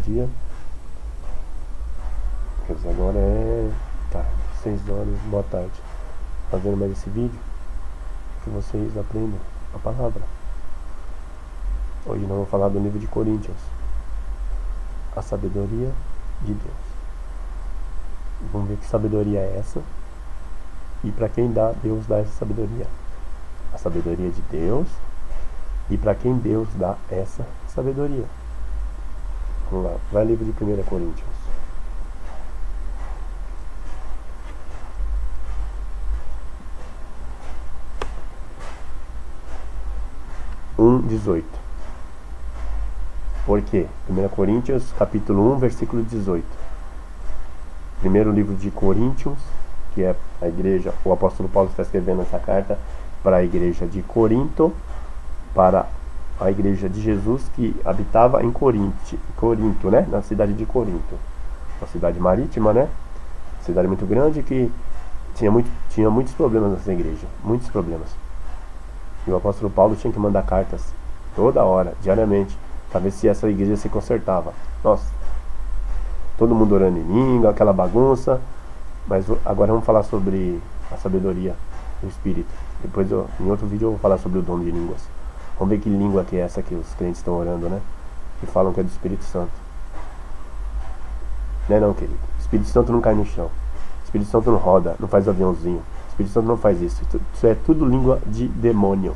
dia. Pois agora é tarde, 6 horas, boa tarde. Fazendo mais esse vídeo, que vocês aprendam a palavra. Hoje nós vamos falar do livro de Coríntios, a sabedoria de Deus. Vamos ver que sabedoria é essa e para quem Deus dá essa sabedoria. A sabedoria de Deus e para quem Deus dá essa sabedoria. Vamos lá, vai livro de 1 Coríntios. Por quê? 1 Coríntios, capítulo 1, versículo 18. Primeiro livro de Coríntios, que é a igreja, o apóstolo Paulo está escrevendo essa carta para a igreja de Corinto, para a igreja de Jesus que habitava em Corinto, né? Na cidade de Corinto. Uma cidade marítima, né? Cidade muito grande que tinha muitos problemas nessa igreja. Muitos problemas. E o apóstolo Paulo tinha que mandar cartas toda hora, diariamente, para ver se essa igreja se consertava. Nossa, todo mundo orando em língua, aquela bagunça. Mas agora vamos falar sobre a sabedoria do Espírito. Depois, em outro vídeo, eu vou falar sobre o dom de línguas. Vamos ver que língua que é essa que os crentes estão orando, né? Que falam que é do Espírito Santo. Não, querido. O Espírito Santo não cai no chão. O Espírito Santo não roda, não faz aviãozinho. O Espírito Santo não faz isso. Isso é tudo língua de demônio.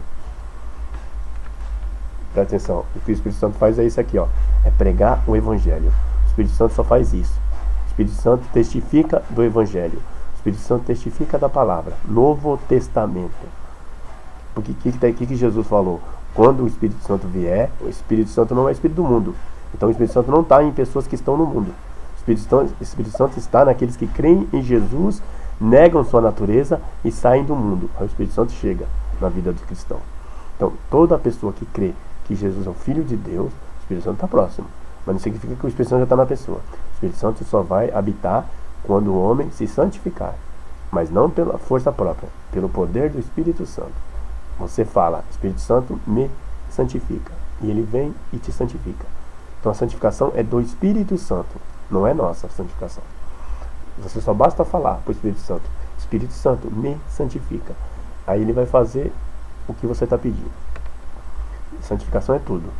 Presta atenção. O que o Espírito Santo faz é isso aqui, ó. É pregar o Evangelho. O Espírito Santo só faz isso. O Espírito Santo testifica do Evangelho. O Espírito Santo testifica da palavra. Novo Testamento. Porque o que Jesus falou? Quando o Espírito Santo vier, o Espírito Santo não é o Espírito do mundo. Então o Espírito Santo não está em pessoas que estão no mundo. O Espírito Santo está naqueles que creem em Jesus, negam sua natureza e saem do mundo. Aí o Espírito Santo chega na vida do cristão. Então toda pessoa que crê que Jesus é o Filho de Deus, o Espírito Santo está próximo. Mas não significa que o Espírito Santo já está na pessoa. O Espírito Santo só vai habitar quando o homem se santificar. Mas não pela força própria, pelo poder do Espírito Santo. Você fala, Espírito Santo me santifica. E ele vem e te santifica. Então a santificação é do Espírito Santo. Não é nossa santificação. Você só basta falar para o Espírito Santo, Espírito Santo me santifica. Aí ele vai fazer o que você está pedindo. Santificação é tudo.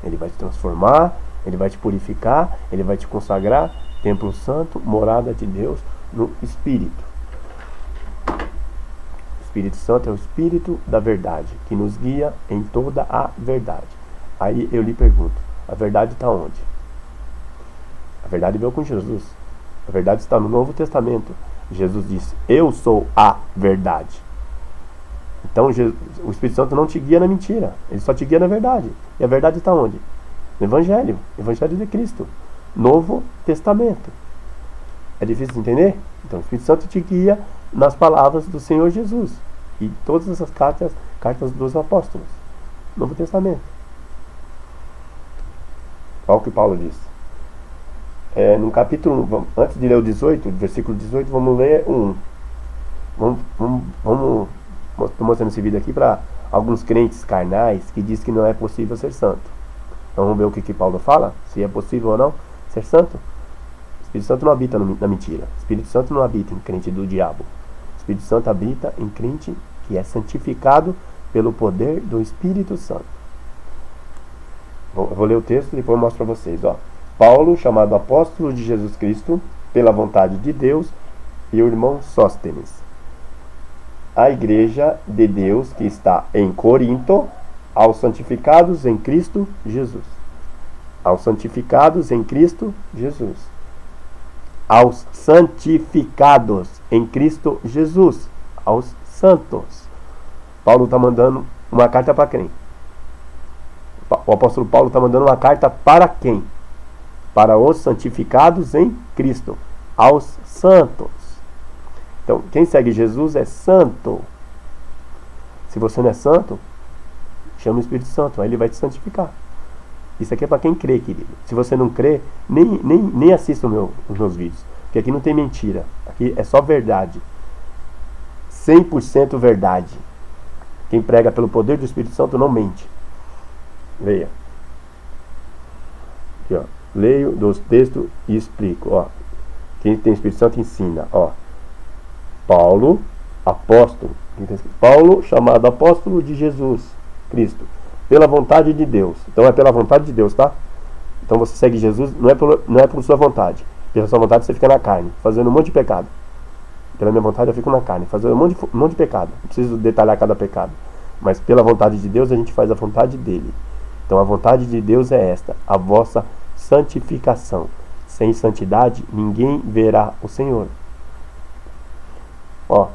Ele vai te transformar, ele vai te purificar, ele vai te consagrar, templo santo, morada de Deus no Espírito. O Espírito Santo é o Espírito da verdade, que nos guia em toda a verdade. Aí eu lhe pergunto, a verdade está onde? A verdade veio com Jesus. A verdade está no Novo Testamento. Jesus disse, eu sou a verdade. Então o Espírito Santo não te guia na mentira, ele só te guia na verdade. E a verdade está onde? No Evangelho, Evangelho de Cristo, Novo Testamento. É difícil de entender? Então o Espírito Santo te guia nas palavras do Senhor Jesus e todas essas cartas dos apóstolos, Novo Testamento. Olha o que Paulo diz. No capítulo 1, antes de ler o 18, versículo 18, vamos ler 1. Estou mostrando esse vídeo aqui para alguns crentes carnais que dizem que não é possível ser santo. Então vamos ver o que Paulo fala, se é possível ou não ser santo. O Espírito Santo não habita na mentira. O Espírito Santo não habita em crente do diabo. O Espírito Santo habita em crente que é santificado pelo poder do Espírito Santo. Eu vou ler o texto e depois eu mostro para vocês. Paulo, chamado apóstolo de Jesus Cristo, pela vontade de Deus, e o irmão Sóstenes. A igreja de Deus que está em Corinto, aos santificados em Cristo Jesus. Aos santificados em Cristo Jesus. Aos santificados em Cristo Jesus. Aos santos. Paulo está mandando uma carta para quem? O apóstolo Paulo está mandando uma carta para quem? Para os santificados em Cristo. Aos santos. Então, quem segue Jesus é santo. Se você não é santo, chama o Espírito Santo, aí ele vai te santificar. Isso aqui é para quem crê, querido. Se você não crê, nem assista os meus vídeos. Porque aqui não tem mentira. Aqui é só verdade. 100% verdade. Quem prega pelo poder do Espírito Santo não mente. Leia. Aqui, leio dos textos e explico. Ó, quem tem Espírito Santo ensina. Ó, Paulo, apóstolo. Paulo, chamado apóstolo de Jesus Cristo, pela vontade de Deus. Então é pela vontade de Deus, tá? Então você segue Jesus, não é por sua vontade. Pela sua vontade você fica na carne, fazendo um monte de pecado. Pela minha vontade eu fico na carne, fazendo um monte de pecado. Não preciso detalhar cada pecado. Mas pela vontade de Deus a gente faz a vontade dele. Então a vontade de Deus é esta: a vossa santificação. Sem santidade ninguém verá o Senhor. Ó,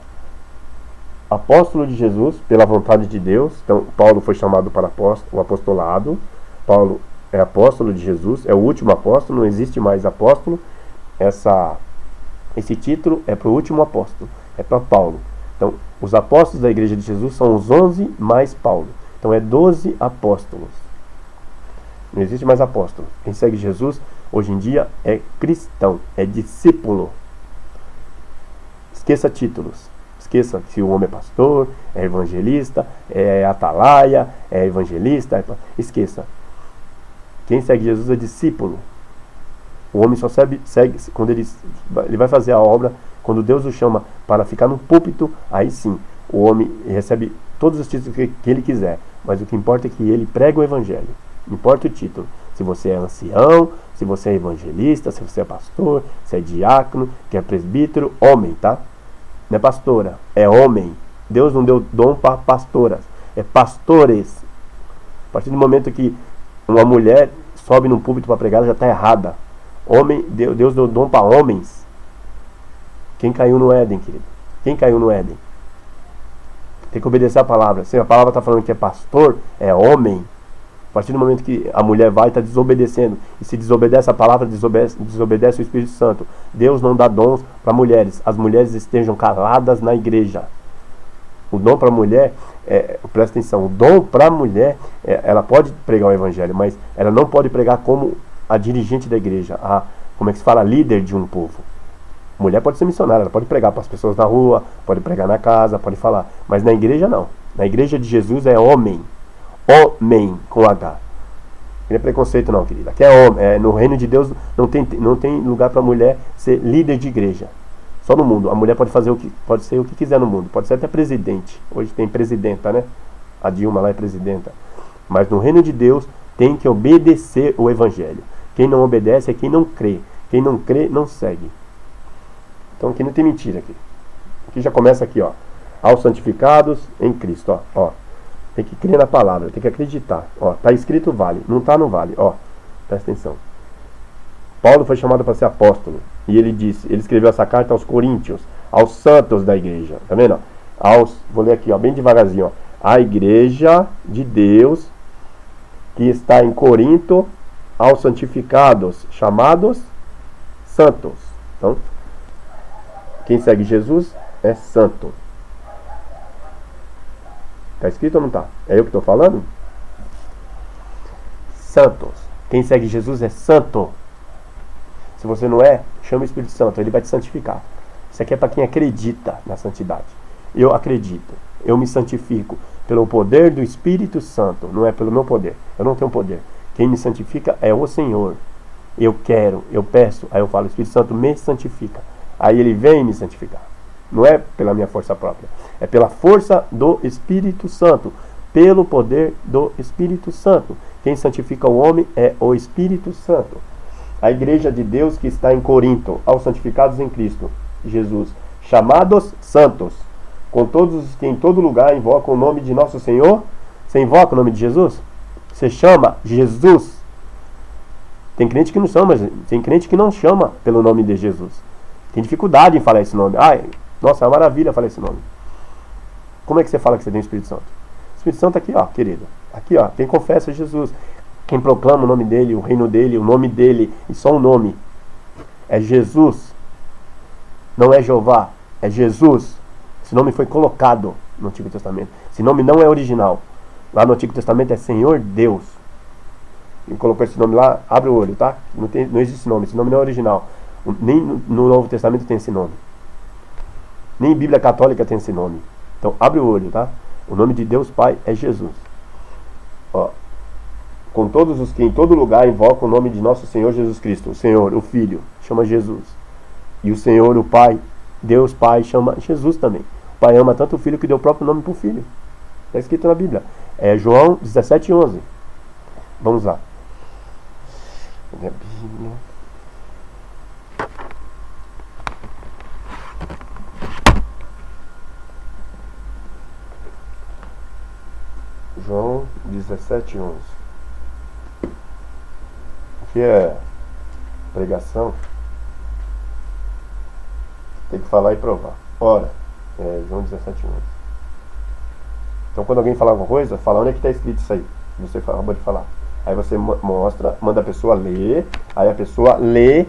apóstolo de Jesus pela vontade de Deus. Então Paulo foi chamado para o apostolado. Paulo é apóstolo de Jesus, é o último apóstolo, não existe mais apóstolo. Esse título é para o último apóstolo, é para Paulo. Então os apóstolos da igreja de Jesus são os 11 mais Paulo. Então é 12 apóstolos. Não existe mais apóstolo. Quem segue Jesus hoje em dia é cristão, é discípulo. Esqueça títulos. Esqueça se o homem é pastor, é evangelista, é atalaia, é evangelista. Esqueça. Quem segue Jesus é discípulo. O homem só segue quando ele vai fazer a obra, quando Deus o chama para ficar no púlpito, aí sim, o homem recebe todos os títulos que ele quiser. Mas o que importa é que ele prega o evangelho. Não importa o título. Se você é ancião, se você é evangelista, se você é pastor, se é diácono, que é presbítero, homem, tá? Não é pastora, é homem. Deus não deu dom para pastoras, é pastores. A partir do momento que uma mulher sobe num púlpito para pregar, ela já está errada. Homem, Deus deu dom para homens. Quem caiu no Éden, querido? Quem caiu no Éden? Tem que obedecer a palavra. Se a palavra está falando que é pastor, é homem. A partir do momento que a mulher vai, está desobedecendo. E se desobedece a palavra, desobedece o Espírito Santo. Deus não dá dons para mulheres. As mulheres estejam caladas na igreja. O dom para a mulher, presta atenção, o dom para a mulher, ela pode pregar o evangelho, mas ela não pode pregar como a dirigente da igreja, como é que se fala, líder de um povo. Mulher pode ser missionária, ela pode pregar para as pessoas na rua, pode pregar na casa, pode falar. Mas na igreja não. Na igreja de Jesus é homem. Homem, com H. Não é preconceito não, querida. Aqui é homem. No reino de Deus não tem lugar para a mulher ser líder de igreja. Só no mundo. A mulher pode ser o que quiser no mundo. Pode ser até presidente. Hoje tem presidenta, né? A Dilma lá é presidenta. Mas no reino de Deus tem que obedecer o evangelho. Quem não obedece é quem não crê. Quem não crê não segue. Então aqui não tem mentira aqui. Aqui já começa aqui, ó. Aos santificados em Cristo, ó. Tem que crer na palavra, tem que acreditar. Ó, tá escrito vale, não tá, não vale. Ó, presta atenção. Paulo foi chamado para ser apóstolo. E ele escreveu essa carta aos coríntios, aos santos da igreja. Tá vendo? Vou ler aqui, ó, bem devagarzinho, ó. A igreja de Deus que está em Corinto, aos santificados, chamados santos. Então, quem segue Jesus é santo. Está escrito ou não está? É eu que estou falando? Santos. Quem segue Jesus é santo. Se você não é, chama o Espírito Santo, ele vai te santificar. Isso aqui é para quem acredita na santidade. Eu acredito, eu me santifico pelo poder do Espírito Santo, não é pelo meu poder. Eu não tenho poder. Quem me santifica é o Senhor. Eu quero, eu peço, aí eu falo, Espírito Santo me santifica. Aí ele vem me santificar. Não é pela minha força própria, é pela força do Espírito Santo, pelo poder do Espírito Santo. Quem santifica o homem é o Espírito Santo. A igreja de Deus que está em Corinto, aos santificados em Cristo Jesus, chamados santos, com todos os que em todo lugar invocam o nome de nosso Senhor. Você invoca o nome de Jesus? Você chama Jesus? Tem crente que não chama, tem crente que não chama pelo nome de Jesus. Tem dificuldade em falar esse nome. Ai, nossa, é uma maravilha falar esse nome. Como é que você fala que você tem o Espírito Santo? O Espírito Santo aqui, ó, querido. Aqui, ó, quem confessa Jesus. Quem proclama o nome dele, o reino dele, o nome dele, e só o nome. É Jesus. Não é Jeová, é Jesus. Esse nome foi colocado no Antigo Testamento. Esse nome não é original. Lá no Antigo Testamento é Senhor Deus. Quem colocou esse nome lá, abre o olho, tá? Não existe esse nome não é original. Nem no Novo Testamento tem esse nome. Nem Bíblia Católica tem esse nome. Então abre o olho, tá? O nome de Deus Pai é Jesus. Ó, com todos os que em todo lugar invocam o nome de nosso Senhor Jesus Cristo. O Senhor, o Filho, chama Jesus. E o Senhor, o Pai, Deus Pai, chama Jesus também. O Pai ama tanto o Filho que deu o próprio nome para o Filho. Está escrito na Bíblia. É João 17:11. Vamos lá. Cadê a Bíblia? João 17:11. Aqui é pregação. Tem que falar e provar. Ora, João 17:11. Então quando alguém falar alguma coisa, fala onde é que está escrito isso aí. Você acabou de falar. Aí você mostra, manda a pessoa ler. Aí a pessoa lê,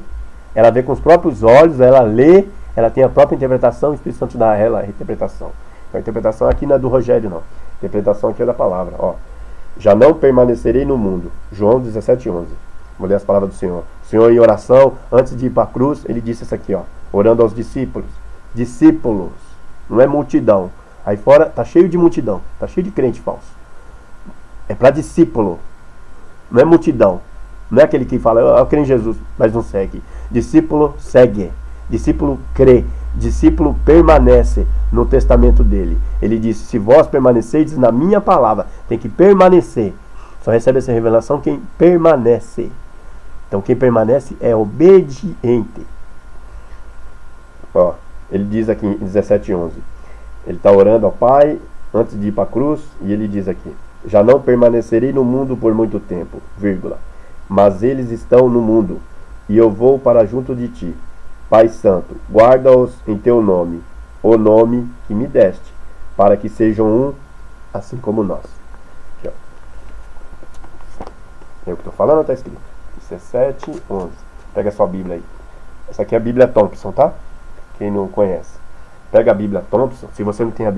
ela vê com os próprios olhos, ela lê, ela tem a própria interpretação, o Espírito Santo dá a ela a interpretação. Então, a interpretação aqui não é do Rogério, não. A interpretação aqui é da palavra. Ó. Já não permanecerei no mundo. João 17:11. Vou ler as palavras do Senhor. O Senhor, em oração, antes de ir para a cruz, ele disse isso aqui, ó. Orando aos discípulos. Discípulos. Não é multidão. Aí fora tá cheio de multidão. Tá cheio de crente falso. É para discípulo. Não é multidão. Não é aquele que fala, eu creio em Jesus, mas não segue. Discípulo segue. Discípulo crê. Discípulo permanece no testamento dele. Ele disse, se vós permaneceis na minha palavra, tem que permanecer. Só recebe essa revelação quem permanece. Então quem permanece é obediente. Ó, ele diz aqui em 17:11. Ele está orando ao Pai antes de ir para a cruz e ele diz aqui, já não permanecerei no mundo por muito tempo, vírgula, mas eles estão no mundo e eu vou para junto de ti. Pai Santo, guarda-os em teu nome, o nome que me deste, para que sejam um, assim como nós. Aqui, ó. É o que estou falando, está escrito. 17:11. Pega a sua Bíblia aí. Essa aqui é a Bíblia Thompson, tá? Quem não conhece. Pega a Bíblia Thompson. Se você não tem a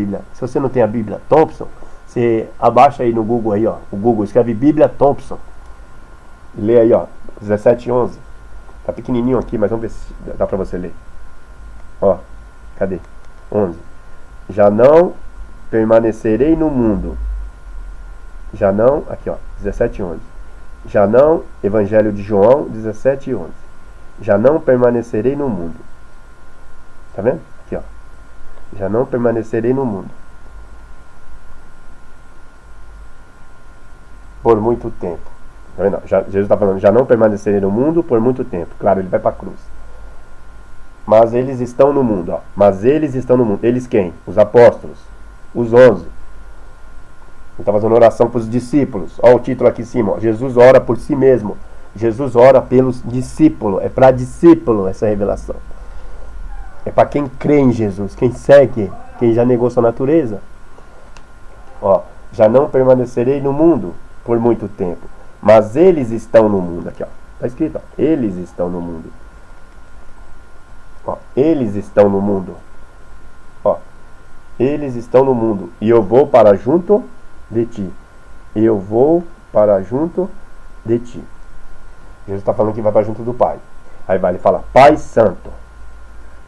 Bíblia Thompson, você abaixa aí no Google aí, ó. O Google escreve Bíblia Thompson. Lê aí, ó. 17:11. Tá pequenininho aqui, mas vamos ver se dá pra você ler. Ó, cadê? 11. Já não permanecerei no mundo. Já não, aqui ó, 17:11. Já não, Evangelho de João 17:11. Já não permanecerei no mundo. Tá vendo? Aqui ó. Já não permanecerei no mundo por muito tempo. Tá vendo? Jesus está falando, já não permanecerei no mundo por muito tempo. Claro, ele vai para a cruz. Mas eles estão no mundo. Ó. Mas eles estão no mundo. Eles quem? Os apóstolos. Os 11. Ele está fazendo oração para os discípulos. Olha o título aqui em cima. Ó. Jesus ora por si mesmo. Jesus ora pelos discípulos. É para discípulo essa revelação. É para quem crê em Jesus. Quem segue. Quem já negou sua natureza. Ó. Já não permanecerei no mundo por muito tempo. Mas eles estão no mundo. Aqui, ó. Está escrito, ó. Eles estão no mundo. Ó. Eles estão no mundo. Ó. Eles estão no mundo. E eu vou para junto de ti. Eu vou para junto de ti. Jesus está falando que vai para junto do Pai. Aí vai, ele fala, Pai Santo.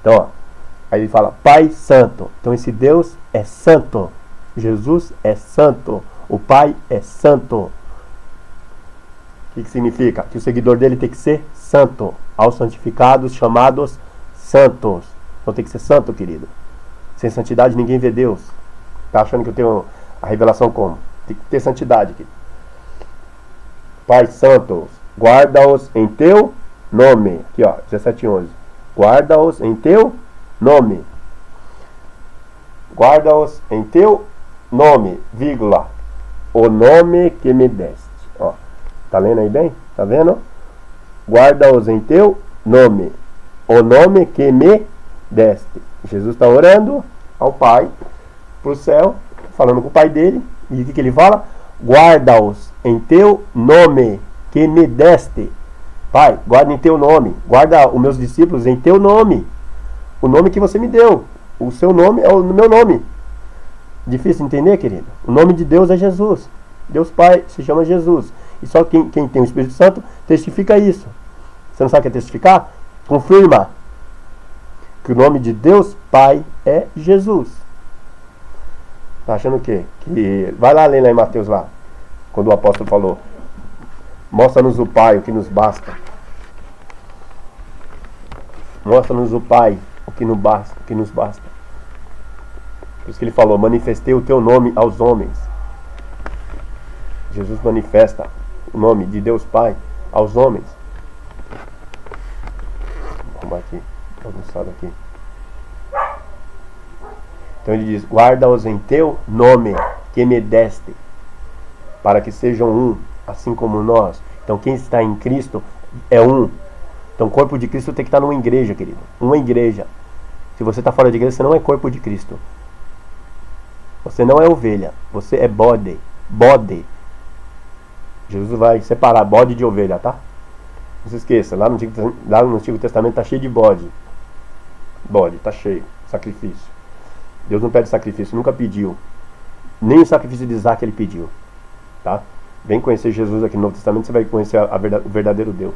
Então, ó. Aí ele fala, Pai Santo. Então esse Deus é santo. Jesus é santo. O Pai é santo. O que significa? Que o seguidor dele tem que ser santo. Aos santificados, chamados santos. Então tem que ser santo, querido. Sem santidade ninguém vê Deus. Tá achando que eu tenho a revelação como? Tem que ter santidade, querido. Pai Santo, guarda-os em teu nome. Aqui ó, 17:11. Guarda-os em teu nome. Guarda-os em teu nome, vírgula. O nome que me deste. Ó. Tá lendo aí bem? Tá vendo? Guarda-os em teu nome. O nome que me deste. Jesus está orando ao Pai, para o céu, falando com o Pai dele. E o que ele fala? Guarda-os em teu nome que me deste. Pai, guarda em teu nome. Guarda os meus discípulos em teu nome. O nome que você me deu. O seu nome é o meu nome. Difícil de entender, querido? O nome de Deus é Jesus. Deus Pai se chama Jesus. E só quem tem o Espírito Santo testifica isso. Você não sabe o que é testificar? Confirma que o nome de Deus Pai é Jesus. Tá achando o quê? Que vai lá ler lá em Mateus lá. Quando o apóstolo falou, Mostra-nos o Pai, o que nos basta. Mostra-nos o Pai, o que nos basta. Por isso que ele falou, manifestei o teu nome aos homens. Jesus manifesta o nome de Deus Pai aos homens. Vou arrumar aqui, bagunçado aqui. Então ele diz, guarda-os em teu nome, que me deste, para que sejam um, assim como nós. Então quem está em Cristo é um. Então o corpo de Cristo tem que estar numa igreja, querido. Uma igreja. Se você está fora de igreja, você não é corpo de Cristo. Você não é ovelha. Você é bode. Bode. Jesus vai separar bode de ovelha, tá? Não se esqueça. Lá no Antigo Testamento está cheio de bode. Bode, está cheio. Sacrifício. Deus não pede sacrifício. Nunca pediu. Nem o sacrifício de Isaac ele pediu. Tá? Vem conhecer Jesus aqui no Novo Testamento. Você vai conhecer o verdadeiro Deus.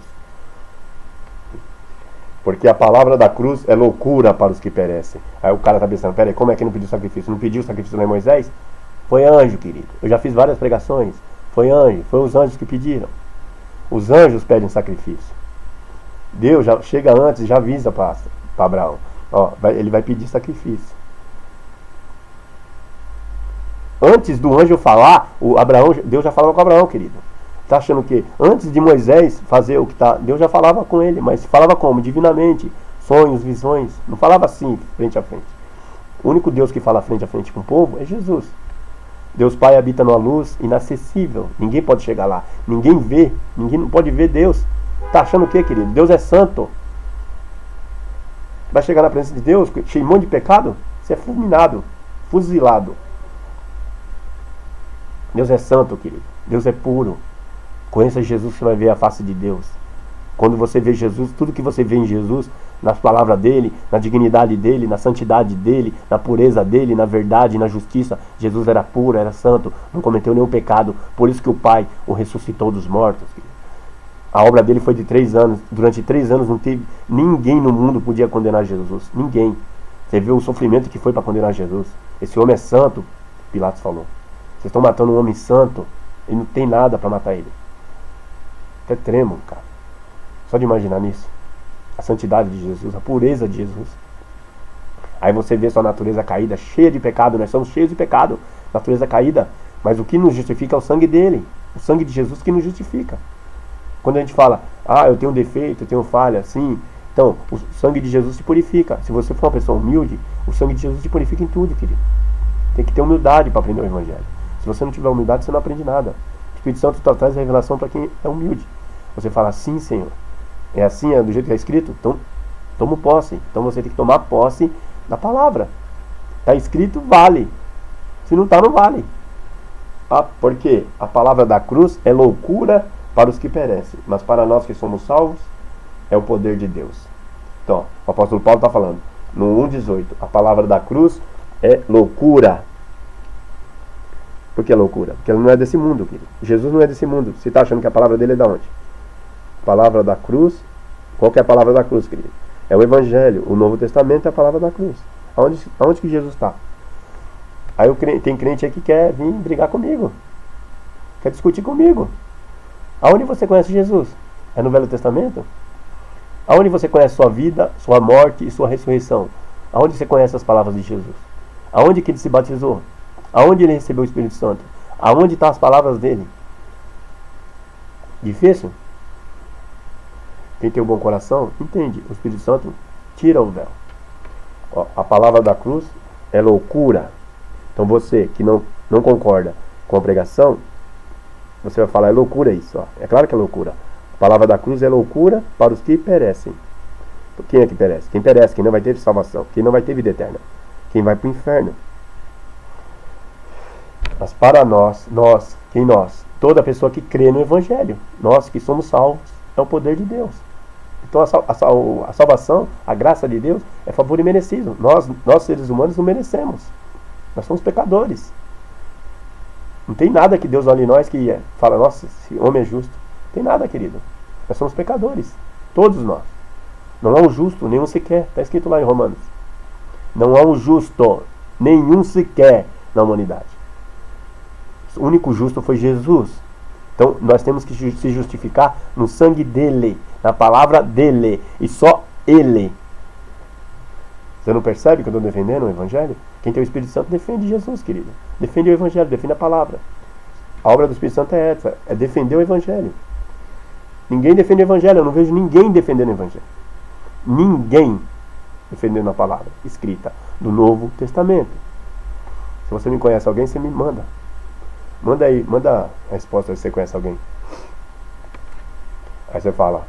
Porque a palavra da cruz é loucura para os que perecem. Aí o cara está pensando, peraí, como é que não pediu sacrifício? Não pediu sacrifício lá em Moisés? Foi anjo, querido. Eu já fiz várias pregações. Foi anjo, foi os anjos que pediram. Os anjos pedem sacrifício. Deus já chega antes e já avisa para Abraão. Ó, ele vai pedir sacrifício. Antes do anjo falar, Deus já falava com Abraão, querido. Está achando que antes de Moisés fazer o que está, Deus já falava com ele, mas falava como? Divinamente, sonhos, visões, não falava assim, frente a frente. O único Deus que fala frente a frente com o povo é Jesus. Deus Pai habita numa luz inacessível, ninguém pode chegar lá, ninguém vê, ninguém não pode ver Deus. Está achando o que, querido? Deus é santo. Vai chegar na presença de Deus, cheio de um monte de pecado, você é fulminado, fuzilado. Deus é santo, querido, Deus é puro. Conheça Jesus, você vai ver a face de Deus. Quando você vê Jesus, tudo que você vê em Jesus, nas palavras dele, na dignidade dele, na santidade dele, na pureza dele, na verdade, na justiça, Jesus era puro, era santo, não cometeu nenhum pecado. Por isso que o Pai o ressuscitou dos mortos. A obra dele foi de 3 anos. Durante 3 anos não teve ninguém no mundo podia condenar Jesus. Ninguém. Você vê o sofrimento que foi para condenar Jesus. Esse homem é santo, Pilatos falou. Vocês estão matando um homem santo, ele não tem nada para matar ele. Até tremo, cara. Só de imaginar nisso. A santidade de Jesus, a pureza de Jesus. Aí você vê sua natureza caída, cheia de pecado. Nós somos cheios de pecado, natureza caída. Mas o que nos justifica é o sangue dele. O sangue de Jesus que nos justifica. Quando a gente fala, eu tenho um defeito, eu tenho falha, sim. Então, o sangue de Jesus te purifica. Se você for uma pessoa humilde, o sangue de Jesus te purifica em tudo, querido. Tem que ter humildade para aprender o Evangelho. Se você não tiver humildade, você não aprende nada. O Espírito Santo traz a revelação para quem é humilde. Você fala, sim, Senhor. É assim, é do jeito que é escrito? Então, toma posse. Então você tem que tomar posse da palavra. Está escrito, vale. Se não está, não vale. Porque a palavra da cruz é loucura para os que perecem. Mas para nós que somos salvos, é o poder de Deus. Então, o apóstolo Paulo está falando, no 1,18, a palavra da cruz é loucura. Por que loucura? Porque ela não é desse mundo, querido. Jesus não é desse mundo. Você está achando que a palavra dele é de onde? A palavra da cruz. Qual que é a palavra da cruz, querido? É o Evangelho. O Novo Testamento é a palavra da cruz. Aonde que Jesus está? Aí tem crente aí que quer vir brigar comigo. Quer discutir comigo. Aonde você conhece Jesus? É no Velho Testamento? Aonde você conhece sua vida, sua morte e sua ressurreição? Aonde você conhece as palavras de Jesus? Aonde que ele se batizou? Aonde ele recebeu o Espírito Santo? Aonde estão as palavras dele? Difícil? Quem tem um bom coração, entende. O Espírito Santo tira o véu. A palavra da cruz é loucura. Então você que não concorda com a pregação, você vai falar, é loucura isso. É claro que é loucura. A palavra da cruz é loucura para os que perecem. Quem é que perece? Quem perece, quem não vai ter salvação, quem não vai ter vida eterna, quem vai para o inferno. Mas para nós, quem nós? Toda pessoa que crê no Evangelho, nós que somos salvos, é o poder de Deus. Então a salvação, a graça de Deus é favor imerecido. Nós seres humanos não merecemos. Nós somos pecadores. Não tem nada que Deus olhe em nós que fala, nossa, esse homem é justo. Não tem nada, querido. Nós somos pecadores. Todos nós. Não há um justo, nenhum sequer. Está escrito lá em Romanos. Não há um justo, nenhum sequer na humanidade. O único justo foi Jesus. Então nós temos que se justificar no sangue dele, na palavra dele, e só ele. Você não percebe que eu estou defendendo o Evangelho? Quem tem o Espírito Santo defende Jesus, querido. Defende o Evangelho, defende a palavra. A obra do Espírito Santo é essa, é defender o Evangelho. Ninguém defende o Evangelho, eu não vejo ninguém defendendo o Evangelho. Ninguém defendendo a palavra escrita do Novo Testamento. Se você me conhece alguém, você me manda. Manda aí, manda a resposta se você conhece alguém. Aí você fala,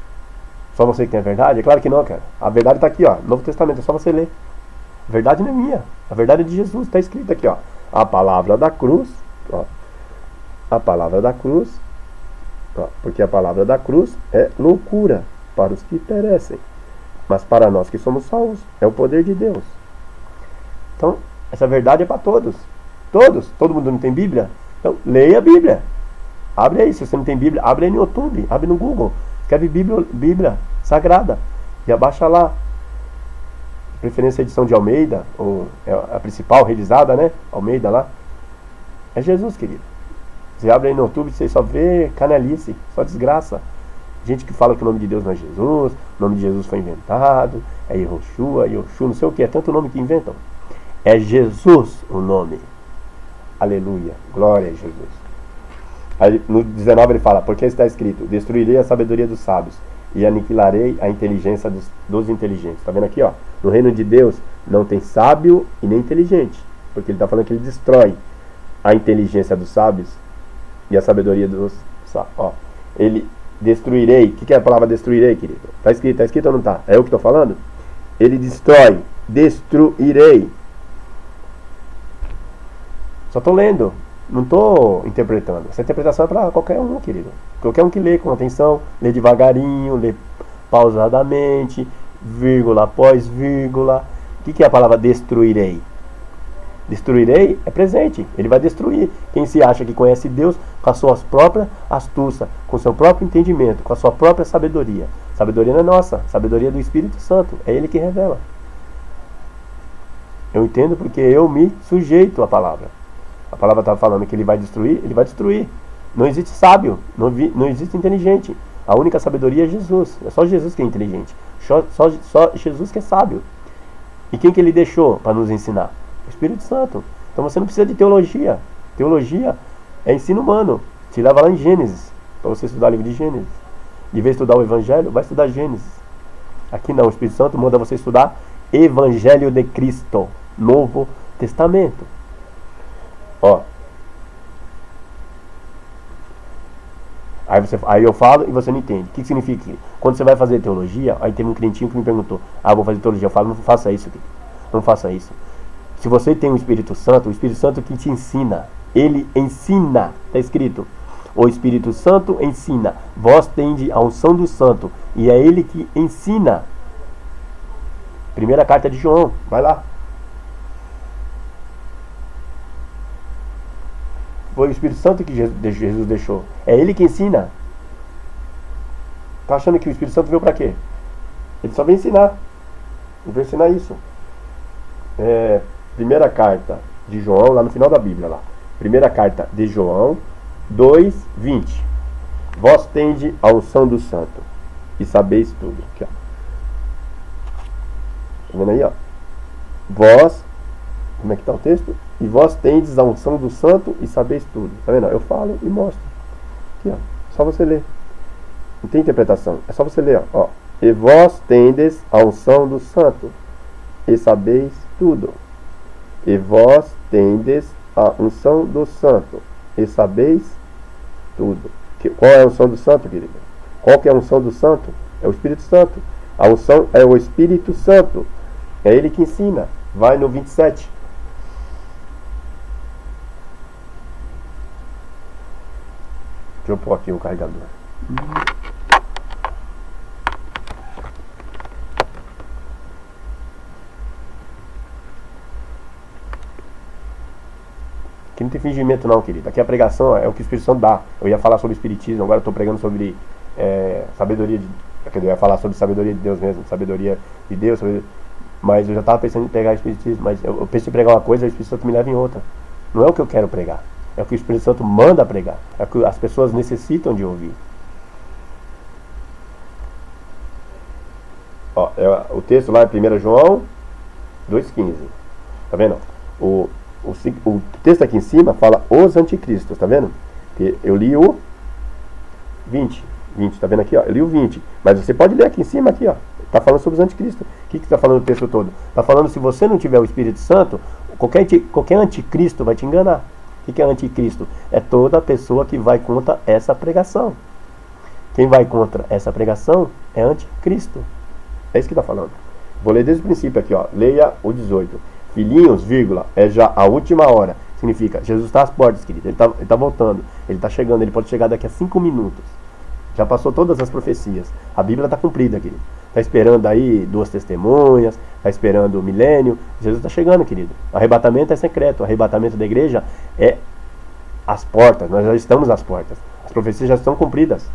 só você que tem a verdade? É claro que não, cara. A verdade está aqui, ó, Novo Testamento, é só você ler. A verdade não é minha, a verdade é de Jesus, está escrito aqui, ó. A palavra da cruz, ó. A palavra da cruz, ó, porque a palavra da cruz é loucura para os que perecem, mas para nós que somos salvos, é o poder de Deus. Então, essa verdade é para todos. Todos. Todo mundo não tem Bíblia? Então, leia a Bíblia. Abre aí, se você não tem Bíblia, abre aí no YouTube, abre no Google. Escreve Bíblia Sagrada e abaixa lá. Preferência a edição de Almeida, ou é a principal, revisada, né? Almeida lá. É Jesus, querido. Você abre aí no YouTube, você só vê canalice, só desgraça. Gente que fala que o nome de Deus não é Jesus, o nome de Jesus foi inventado, é Yehoshua, Yoshu, não sei o que, é tanto nome que inventam. É Jesus o nome. Aleluia, glória a Jesus. Aí no 19 ele fala, porque está escrito, destruirei a sabedoria dos sábios e aniquilarei a inteligência dos inteligentes. Está vendo aqui, ó? No reino de Deus não tem sábio e nem inteligente, porque ele está falando que ele destrói a inteligência dos sábios e a sabedoria dos sábios. Ó, ele destruirei. O que é a palavra destruirei, querido? Está escrito ou não está? É eu que estou falando? Ele destrói, destruirei. Só estou lendo, não estou interpretando. Essa interpretação é para qualquer um, querido. Qualquer um que lê com atenção, lê devagarinho, lê pausadamente, vírgula após vírgula. O que é a palavra destruirei? Destruirei é presente, ele vai destruir. Quem se acha que conhece Deus com a sua própria astúcia, com o seu próprio entendimento, com a sua própria sabedoria. Sabedoria não é nossa, sabedoria é do Espírito Santo, é ele que revela. Eu entendo porque eu me sujeito à palavra. A palavra está falando que ele vai destruir, ele vai destruir. Não existe sábio, não existe inteligente. A única sabedoria é Jesus. É só Jesus que é inteligente. Só Jesus que é sábio. E quem que ele deixou para nos ensinar? O Espírito Santo. Então você não precisa de teologia. Teologia é ensino humano. Te leva lá em Gênesis, para você estudar o livro de Gênesis. De vez de estudar o Evangelho, vai estudar Gênesis. Aqui não, o Espírito Santo manda você estudar Evangelho de Cristo, Novo Testamento. Ó. Aí eu falo e você não entende. O que significa? Quando você vai fazer teologia, aí teve um crentinho que me perguntou, vou fazer teologia. Eu falo, não faça isso aqui. Não faça isso. Se você tem o Espírito Santo que te ensina. Ele ensina. Está escrito. O Espírito Santo ensina. Vós tendes a unção do Santo. E é ele que ensina. Primeira carta de João. Vai lá. Foi o Espírito Santo que Jesus deixou. É ele que ensina. Tá achando que o Espírito Santo veio para quê? Ele só vem ensinar. Ele vai ensinar isso. Primeira carta de João, lá no final da Bíblia. Lá. Primeira carta de João 2:20. Vós tende a unção do Santo e sabeis tudo. Aqui, ó. Tá vendo aí, ó? Vós, como é que está o texto? E vós tendes a unção do Santo e sabeis tudo. Tá vendo? Eu falo e mostro. Aqui, ó. Só você ler. Não tem interpretação. É só você ler, ó. E vós tendes a unção do Santo e sabeis tudo. E vós tendes a unção do Santo e sabeis tudo. Qual é a unção do Santo, querido? Qual que é a unção do Santo? É o Espírito Santo. A unção é o Espírito Santo. É ele que ensina. Vai no 27. Deixa eu pôr aqui o carregador. Aqui não tem fingimento não, querido. Aqui a pregação é o que o Espírito Santo dá. Eu ia falar sobre espiritismo, agora eu estou pregando sobre sabedoria de... Eu ia falar sobre sabedoria de Deus mesmo. Sabedoria de Deus, mas eu já estava pensando em pregar espiritismo. Mas eu penso em pregar uma coisa e o Espírito Santo me leva em outra. Não é o que eu quero pregar. É o que o Espírito Santo manda pregar. É o que as pessoas necessitam de ouvir. Ó, o texto lá é 1 João 2,15. Tá vendo? O texto aqui em cima fala os anticristos, tá vendo? Eu li o 20, tá vendo aqui, ó? Eu li o 20, mas você pode ler aqui em cima, aqui, ó. Tá falando sobre os anticristos. O que tá falando o texto todo? Tá falando, se você não tiver o Espírito Santo, qualquer anticristo vai te enganar. O que é anticristo? É toda pessoa que vai contra essa pregação. Quem vai contra essa pregação é anticristo. É isso que está falando. Vou ler desde o princípio aqui, ó. Leia o 18. Filhinhos, vírgula, é já a última hora. Significa, Jesus está às portas, querido. Ele tá voltando. Ele está chegando. Ele pode chegar daqui a 5 minutos. Já passou todas as profecias. A Bíblia está cumprida, querido. Está esperando aí 2 testemunhas. Está esperando o milênio. Jesus está chegando, querido. O arrebatamento é secreto. O arrebatamento da igreja é às portas. Nós já estamos às portas. As profecias já estão cumpridas.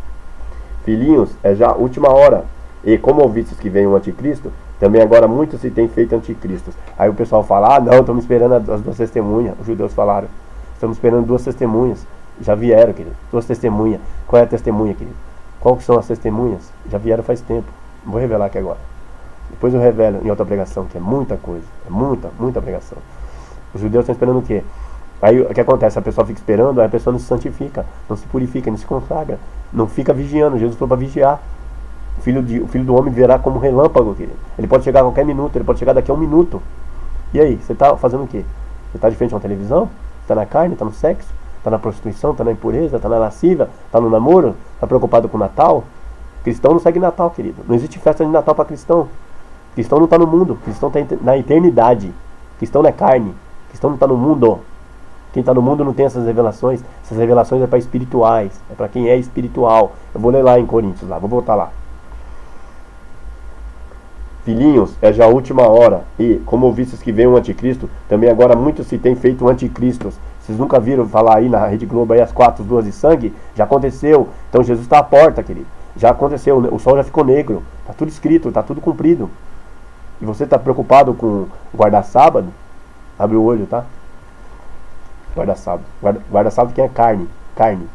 Filhinhos, é já a última hora. E como ouvistes que vem o anticristo, também agora muitos se têm feito anticristos. Aí o pessoal fala, não, estamos esperando as 2 testemunhas. Os judeus falaram, estamos esperando 2 testemunhas. Já vieram, querido, 2 testemunhas. Qual é a testemunha, querido? Qual que são as testemunhas? Já vieram faz tempo. Não vou revelar aqui agora. Depois eu revelo em outra pregação, que é muita coisa. É muita pregação. Os judeus estão esperando o quê? Aí o que acontece? A pessoa fica esperando, aí a pessoa não se santifica, não se purifica, não se consagra, não fica vigiando. Jesus falou para vigiar. O filho do homem virá como relâmpago, querido. Ele pode chegar a qualquer minuto, ele pode chegar daqui a 1 minuto. E aí, você está fazendo o quê? Você está de frente a uma televisão? Está na carne? Está no sexo? Está na prostituição? Está na impureza? Está na lascívia? Está no namoro? Está preocupado com o Natal? Cristão não segue Natal, querido. Não existe festa de Natal para cristão. Cristão não está no mundo. Cristão está na eternidade. Cristão não é carne. Cristão não está no mundo. Quem está no mundo não tem essas revelações. Essas revelações é para espirituais. É para quem é espiritual. Eu vou ler lá em Coríntios, lá. Vou voltar lá. Filhinhos, é já a última hora. E, como ouvistes que vem um anticristo, também agora muitos se têm feito anticristos. Vocês nunca viram falar aí na Rede Globo aí as 4 duas de sangue? Já aconteceu. Então Jesus está à porta, querido. Já aconteceu. O sol já ficou negro. Está tudo escrito, está tudo cumprido. E você está preocupado com guardar sábado? Abre o olho, tá? Guarda sábado. Guarda sábado quem é carne. Carne.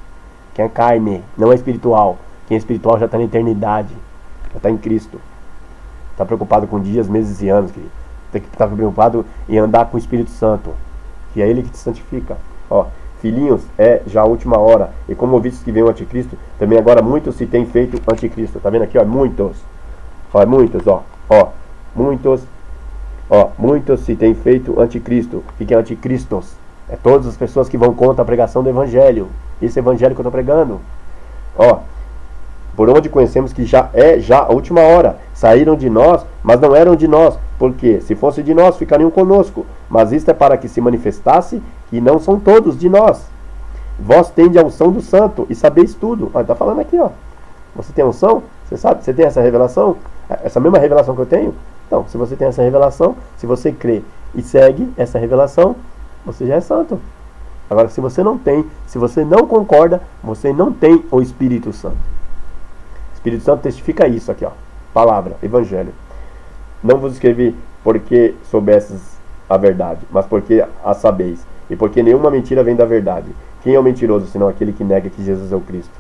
Quem é carne, não é espiritual. Quem é espiritual já está na eternidade. Já está em Cristo. Está preocupado com dias, meses e anos, querido. Tem que estar preocupado em andar com o Espírito Santo, que é Ele que te santifica. Ó, filhinhos, é já a última hora. E como ouvistes que vem o anticristo, também agora muitos se têm feito anticristo. Tá vendo aqui, ó? Muitos. Ó, muitos, ó. Ó, muitos. Ó, muitos se têm feito anticristo. O que é anticristos? É todas as pessoas que vão contra a pregação do Evangelho. Esse Evangelho que eu estou pregando. Ó. Por onde conhecemos que já a última hora. Saíram de nós, mas não eram de nós. Porque se fosse de nós, ficariam conosco. Mas isto é para que se manifestasse que não são todos de nós. Vós tendes a unção do santo e sabeis tudo. Ó, está falando aqui, ó. Você tem a unção? Você sabe? Você tem essa revelação? Essa mesma revelação que eu tenho? Então, se você tem essa revelação, se você crê e segue essa revelação, você já é santo. Agora, se você não tem, se você não concorda, você não tem o Espírito Santo. Espírito Santo testifica isso aqui, ó. Palavra, Evangelho. Não vos escrevi porque soubesses a verdade, mas porque a sabeis. E porque nenhuma mentira vem da verdade. Quem é o mentiroso, senão aquele que nega que Jesus é o Cristo?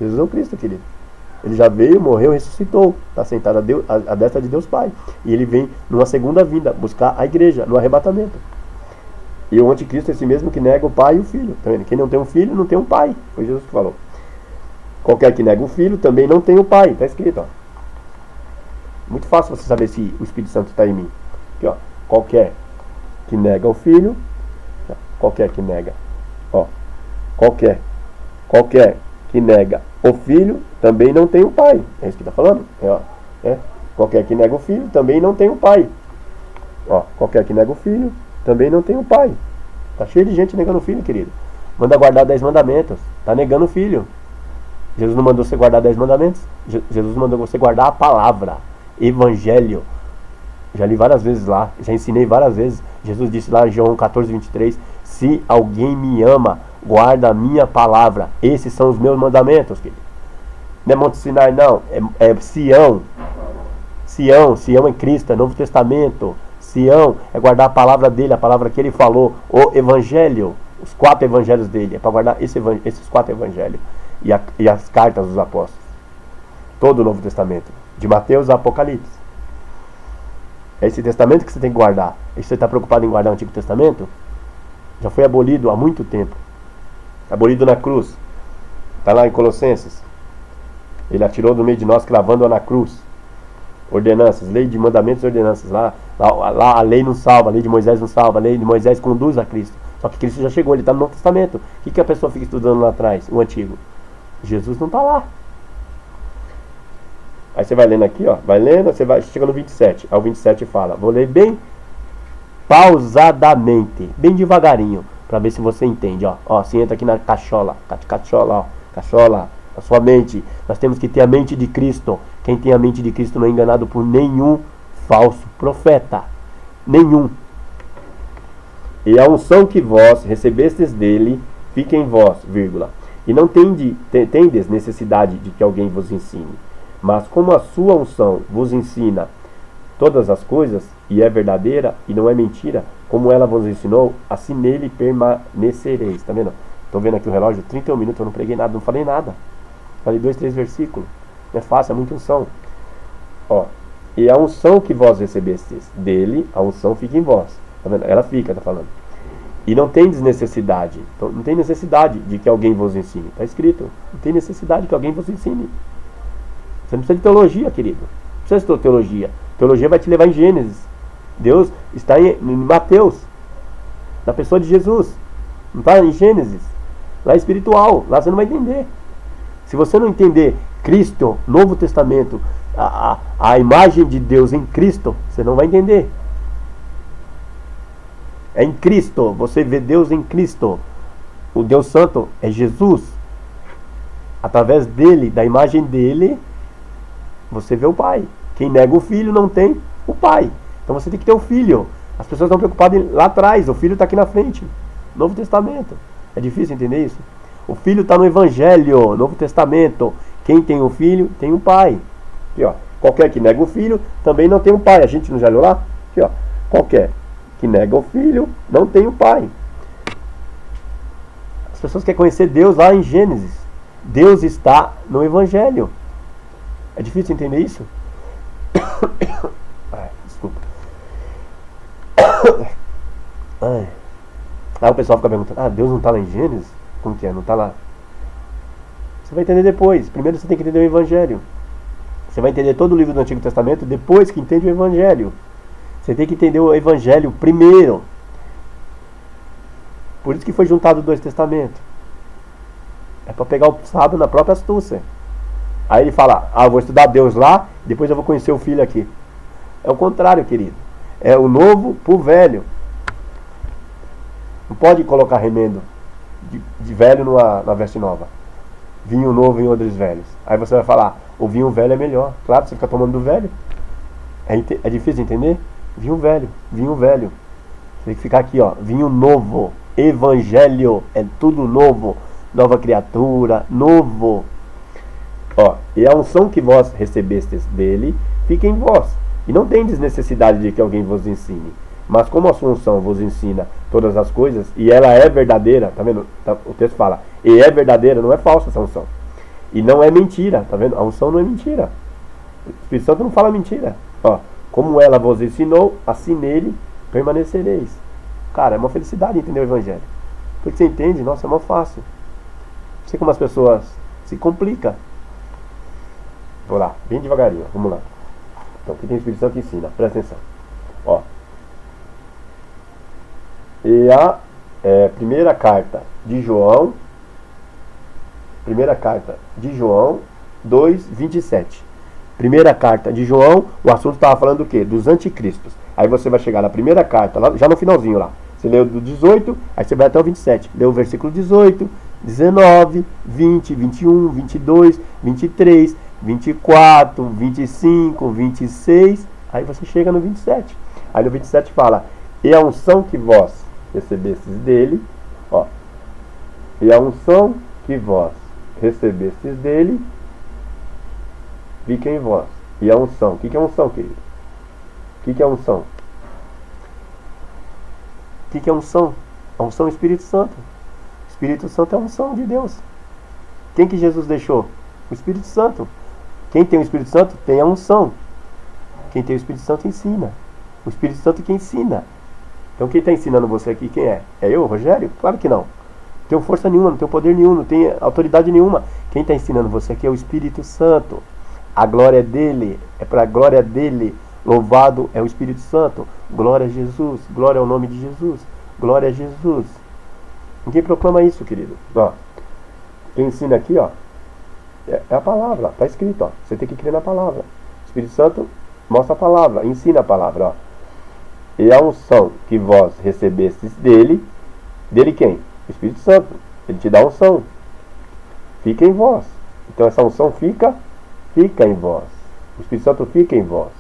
Jesus é o Cristo, querido. Ele já veio, morreu, ressuscitou. Está sentado à destra de Deus Pai. E ele vem numa segunda vinda buscar a igreja, no arrebatamento. E o anticristo é esse mesmo que nega o pai e o filho. Tá vendo? Quem não tem um filho, não tem um pai. Foi Jesus que falou. Qualquer que nega o filho, também não tem o pai. Está escrito, ó. Muito fácil você saber se o Espírito Santo está em mim. Aqui, ó. Qualquer que nega o filho, qualquer que nega, ó. Qualquer que nega o filho, também não tem o pai. É isso que está falando? Qualquer que nega o filho, também não tem o pai. Ó. Qualquer que nega o filho, também não tem o pai. Tá cheio de gente negando o filho, querido. Manda guardar 10 mandamentos. Tá negando o filho. Jesus não mandou você guardar 10 mandamentos. Jesus mandou você guardar a palavra. Evangelho. Já li várias vezes lá. Já ensinei várias vezes. Jesus disse lá em João 14, 23. Se alguém me ama, guarda a minha palavra. Esses são os meus mandamentos, querido. Não é Monte Sinai, não. É Sião. Sião é Cristo. É Novo Testamento. Sião é guardar a palavra dele, a palavra que ele falou, o Evangelho. os 4 evangelhos dele. É para guardar esses 4 evangelhos. E as cartas dos apóstolos. Todo o Novo Testamento. De Mateus a Apocalipse. É esse testamento que você tem que guardar. E você está preocupado em guardar o Antigo Testamento? Já foi abolido há muito tempo. Abolido na cruz. Está lá em Colossenses. Ele atirou do meio de nós, cravando-a na cruz. Ordenanças, lei de mandamentos e ordenanças. Lá a lei não salva, a lei de Moisés não salva, a lei de Moisés conduz a Cristo. Só que Cristo já chegou, ele está no Novo Testamento. O que a pessoa fica estudando lá atrás? O Antigo. Jesus não está lá. Aí você vai lendo aqui, ó. Vai lendo, você chega no 27. Aí o 27 fala. Vou ler bem pausadamente, bem devagarinho, para ver se você entende, ó. Ó, você entra aqui na cachola, ó. Cachola, a sua mente. Nós temos que ter a mente de Cristo. Quem tem a mente de Cristo não é enganado por nenhum falso profeta. Nenhum. E a unção que vós recebestes dele, fica em vós, vírgula. E não tendes necessidade de que alguém vos ensine. Mas como a sua unção vos ensina todas as coisas, e é verdadeira, e não é mentira, como ela vos ensinou, assim nele permanecereis. Tá vendo? Estou vendo aqui o relógio, 31 minutos, eu não preguei nada, não falei nada. Falei 2, 3 versículos. Não é fácil, é muita unção. Ó, e a unção que vós recebestes dele, a unção fica em vós. Tá vendo? Ela fica, tá falando. E não tendes necessidade. Então, não tem necessidade de que alguém vos ensine. Está escrito. Não tem necessidade que alguém vos ensine. Você não precisa de teologia, querido. Não precisa de teologia. Teologia vai te levar em Gênesis. Deus está em Mateus. Na pessoa de Jesus. Não está em Gênesis. Lá é espiritual. Lá você não vai entender. Se você não entender Cristo, Novo Testamento, a imagem de Deus em Cristo, você não vai entender. É em Cristo. Você vê Deus em Cristo. O Deus Santo é Jesus. Através dele, da imagem dele, você vê o Pai. Quem nega o Filho não tem o Pai. Então você tem que ter o Filho. As pessoas estão preocupadas lá atrás. O Filho está aqui na frente. Novo Testamento. É difícil entender isso? O Filho está no Evangelho, Novo Testamento. Quem tem o Filho, tem o Pai. Aqui, ó. Qualquer que nega o Filho, também não tem o Pai. A gente não já leu lá? Aqui, ó. Qualquer que nega o Filho, não tem o Pai. As pessoas querem conhecer Deus lá em Gênesis. Deus está no Evangelho. É difícil entender isso? Ai, desculpa. Ai. Aí o pessoal fica perguntando, Deus não está lá em Gênesis? Como que é? Não está lá? Você vai entender depois. Primeiro você tem que entender o Evangelho. Você vai entender todo o livro do Antigo Testamento depois que entende o Evangelho. Você tem que entender o Evangelho primeiro. Por isso que foi juntado 2 testamentos. É para pegar o sábio na própria astúcia. Aí ele fala, eu vou estudar Deus lá, depois eu vou conhecer o Filho aqui. É o contrário, querido. É o novo pro velho. Não pode colocar remendo de velho na veste nova. Vinho novo em odres velhos. Aí você vai falar, o vinho velho é melhor. Claro, você fica tomando do velho. É difícil de entender? Vinho velho. Você tem que ficar aqui, ó. Vinho novo. Evangelho. É tudo novo. Nova criatura. Novo. Ó, e a unção que vós recebestes dele, fica em vós. E não tendes necessidade de que alguém vos ensine. Mas como a sua unção vos ensina todas as coisas, e ela é verdadeira, tá vendo? O texto fala, e é verdadeira, não é falsa essa unção. E não é mentira, tá vendo? A unção não é mentira. O Espírito Santo não fala mentira. Ó, como ela vos ensinou, assim nele permanecereis. Cara, é uma felicidade entender o Evangelho. Porque você entende, nossa, é mó fácil. Não sei como as pessoas se complicam. Vou lá, bem devagarinho, vamos lá. Então, aqui tem o Espírito Santo que ensina, presta atenção. Ó. E a primeira carta de João 2:27. Primeira carta de João, o assunto estava falando do quê? Dos anticristos. Aí você vai chegar na primeira carta, lá, já no finalzinho lá. Você leu do 18, aí você vai até o 27. Leu o versículo 18, 19, 20, 21, 22, 23, 24, 25, 26. Aí você chega no 27. Aí no 27 fala, e a unção que vós recebestes dele, ó, e a unção que vós recebestes dele, fica em vós. E a unção, o que é unção, querido? O que é unção? O que é unção? A unção é o Espírito Santo. O Espírito Santo é a unção de Deus. Quem que Jesus deixou? O Espírito Santo. Quem tem o Espírito Santo tem a unção. Quem tem o Espírito Santo ensina. O Espírito Santo que ensina. Então quem está ensinando você aqui, quem é? É eu, Rogério? Claro que não. Não tenho força nenhuma, não tenho poder nenhum, não tenho autoridade nenhuma. Quem está ensinando você aqui é o Espírito Santo. A glória é dele, é para a glória dele. Louvado é o Espírito Santo. Glória a Jesus, glória ao nome de Jesus. Glória a Jesus. Ninguém proclama isso, querido. Ó, quem ensina aqui, ó, é a palavra, está escrito, ó. Você tem que crer na palavra. O Espírito Santo mostra a palavra, ensina a palavra, ó. E a unção que vós recebestes dele quem? O Espírito Santo. Ele te dá a unção. Fica em vós. Então essa unção fica em vós. O Espírito Santo fica em vós.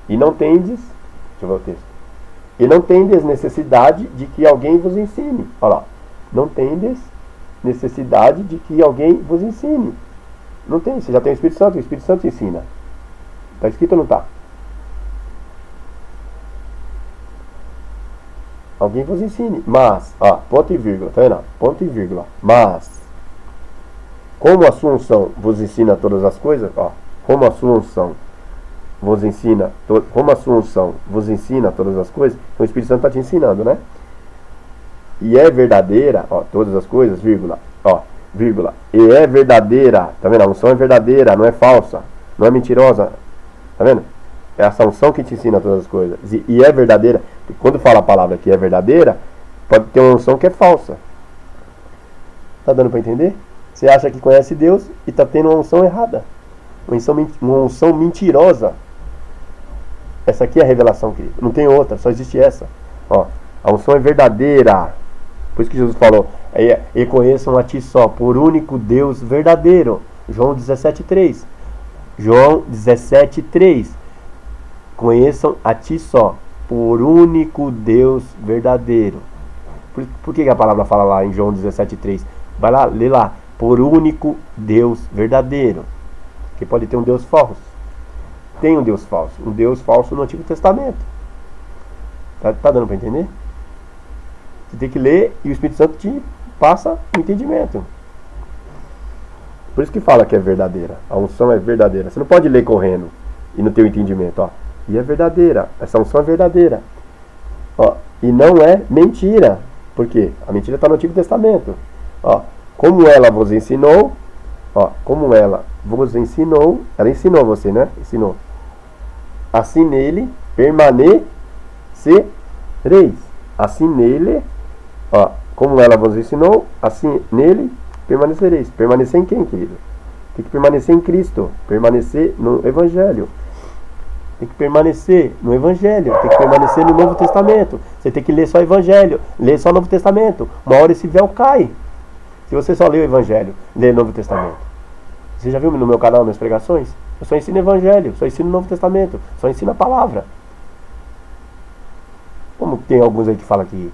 E não tendes, deixa eu ver o texto. E não tendes necessidade de que alguém vos ensine. Olha lá. Não tendes necessidade de que alguém vos ensine. Não tem, você já tem o Espírito Santo ensina. Está escrito ou não está? Alguém vos ensine. Mas, ó, ponto e vírgula, tá vendo? Ponto e vírgula. Mas, como a sua unção vos ensina todas as coisas, ó, como a sua unção vos ensina todas as coisas, então o Espírito Santo está te ensinando, né? E é verdadeira, ó, todas as coisas, vírgula, ó, vírgula, e é verdadeira, tá vendo? A unção é verdadeira, não é falsa, não é mentirosa, tá vendo? É essa unção que te ensina todas as coisas. E é verdadeira. Quando fala a palavra que é verdadeira, pode ter uma unção que é falsa. Tá dando para entender? Você acha que conhece Deus e está tendo uma unção errada. Uma unção mentirosa. Essa aqui é a revelação, querido. Não tem outra, só existe essa. Ó, a unção é verdadeira. Por isso que Jesus falou: e conheçam a ti só, por único Deus verdadeiro. João 17,3. João 17,3. Conheçam a ti só, por único Deus verdadeiro. Por que a palavra fala lá em João 17,3? Vai lá, lê lá. Por único Deus verdadeiro. Porque pode ter um Deus falso. Tem um Deus falso. Um Deus falso no Antigo Testamento. Tá dando para entender? Você tem que ler e o Espírito Santo te passa o entendimento. Por isso que fala que é verdadeira. A unção é verdadeira. Você não pode ler correndo e não ter o entendimento, ó. E é verdadeira. Essa unção é verdadeira. Ó, e não é mentira. Por quê? A mentira está no Antigo Testamento. Ó, como ela vos ensinou, ó, como ela vos ensinou, ela ensinou você, né? Ensinou. Assim nele permanecereis. Assim nele, ó, como ela vos ensinou, assim nele permanecereis. Permanecer em quem, querido? Tem que permanecer em Cristo. Permanecer no Evangelho. Tem que permanecer no Evangelho. Tem que permanecer no Novo Testamento. Você tem que ler só o Evangelho. Ler só o Novo Testamento. Uma hora esse véu cai. Se você só lê o Evangelho, lê o Novo Testamento. Você já viu no meu canal, minhas pregações? Eu só ensino o Evangelho. Só ensino o Novo Testamento. Só ensino a palavra. Como tem alguns aí que falam que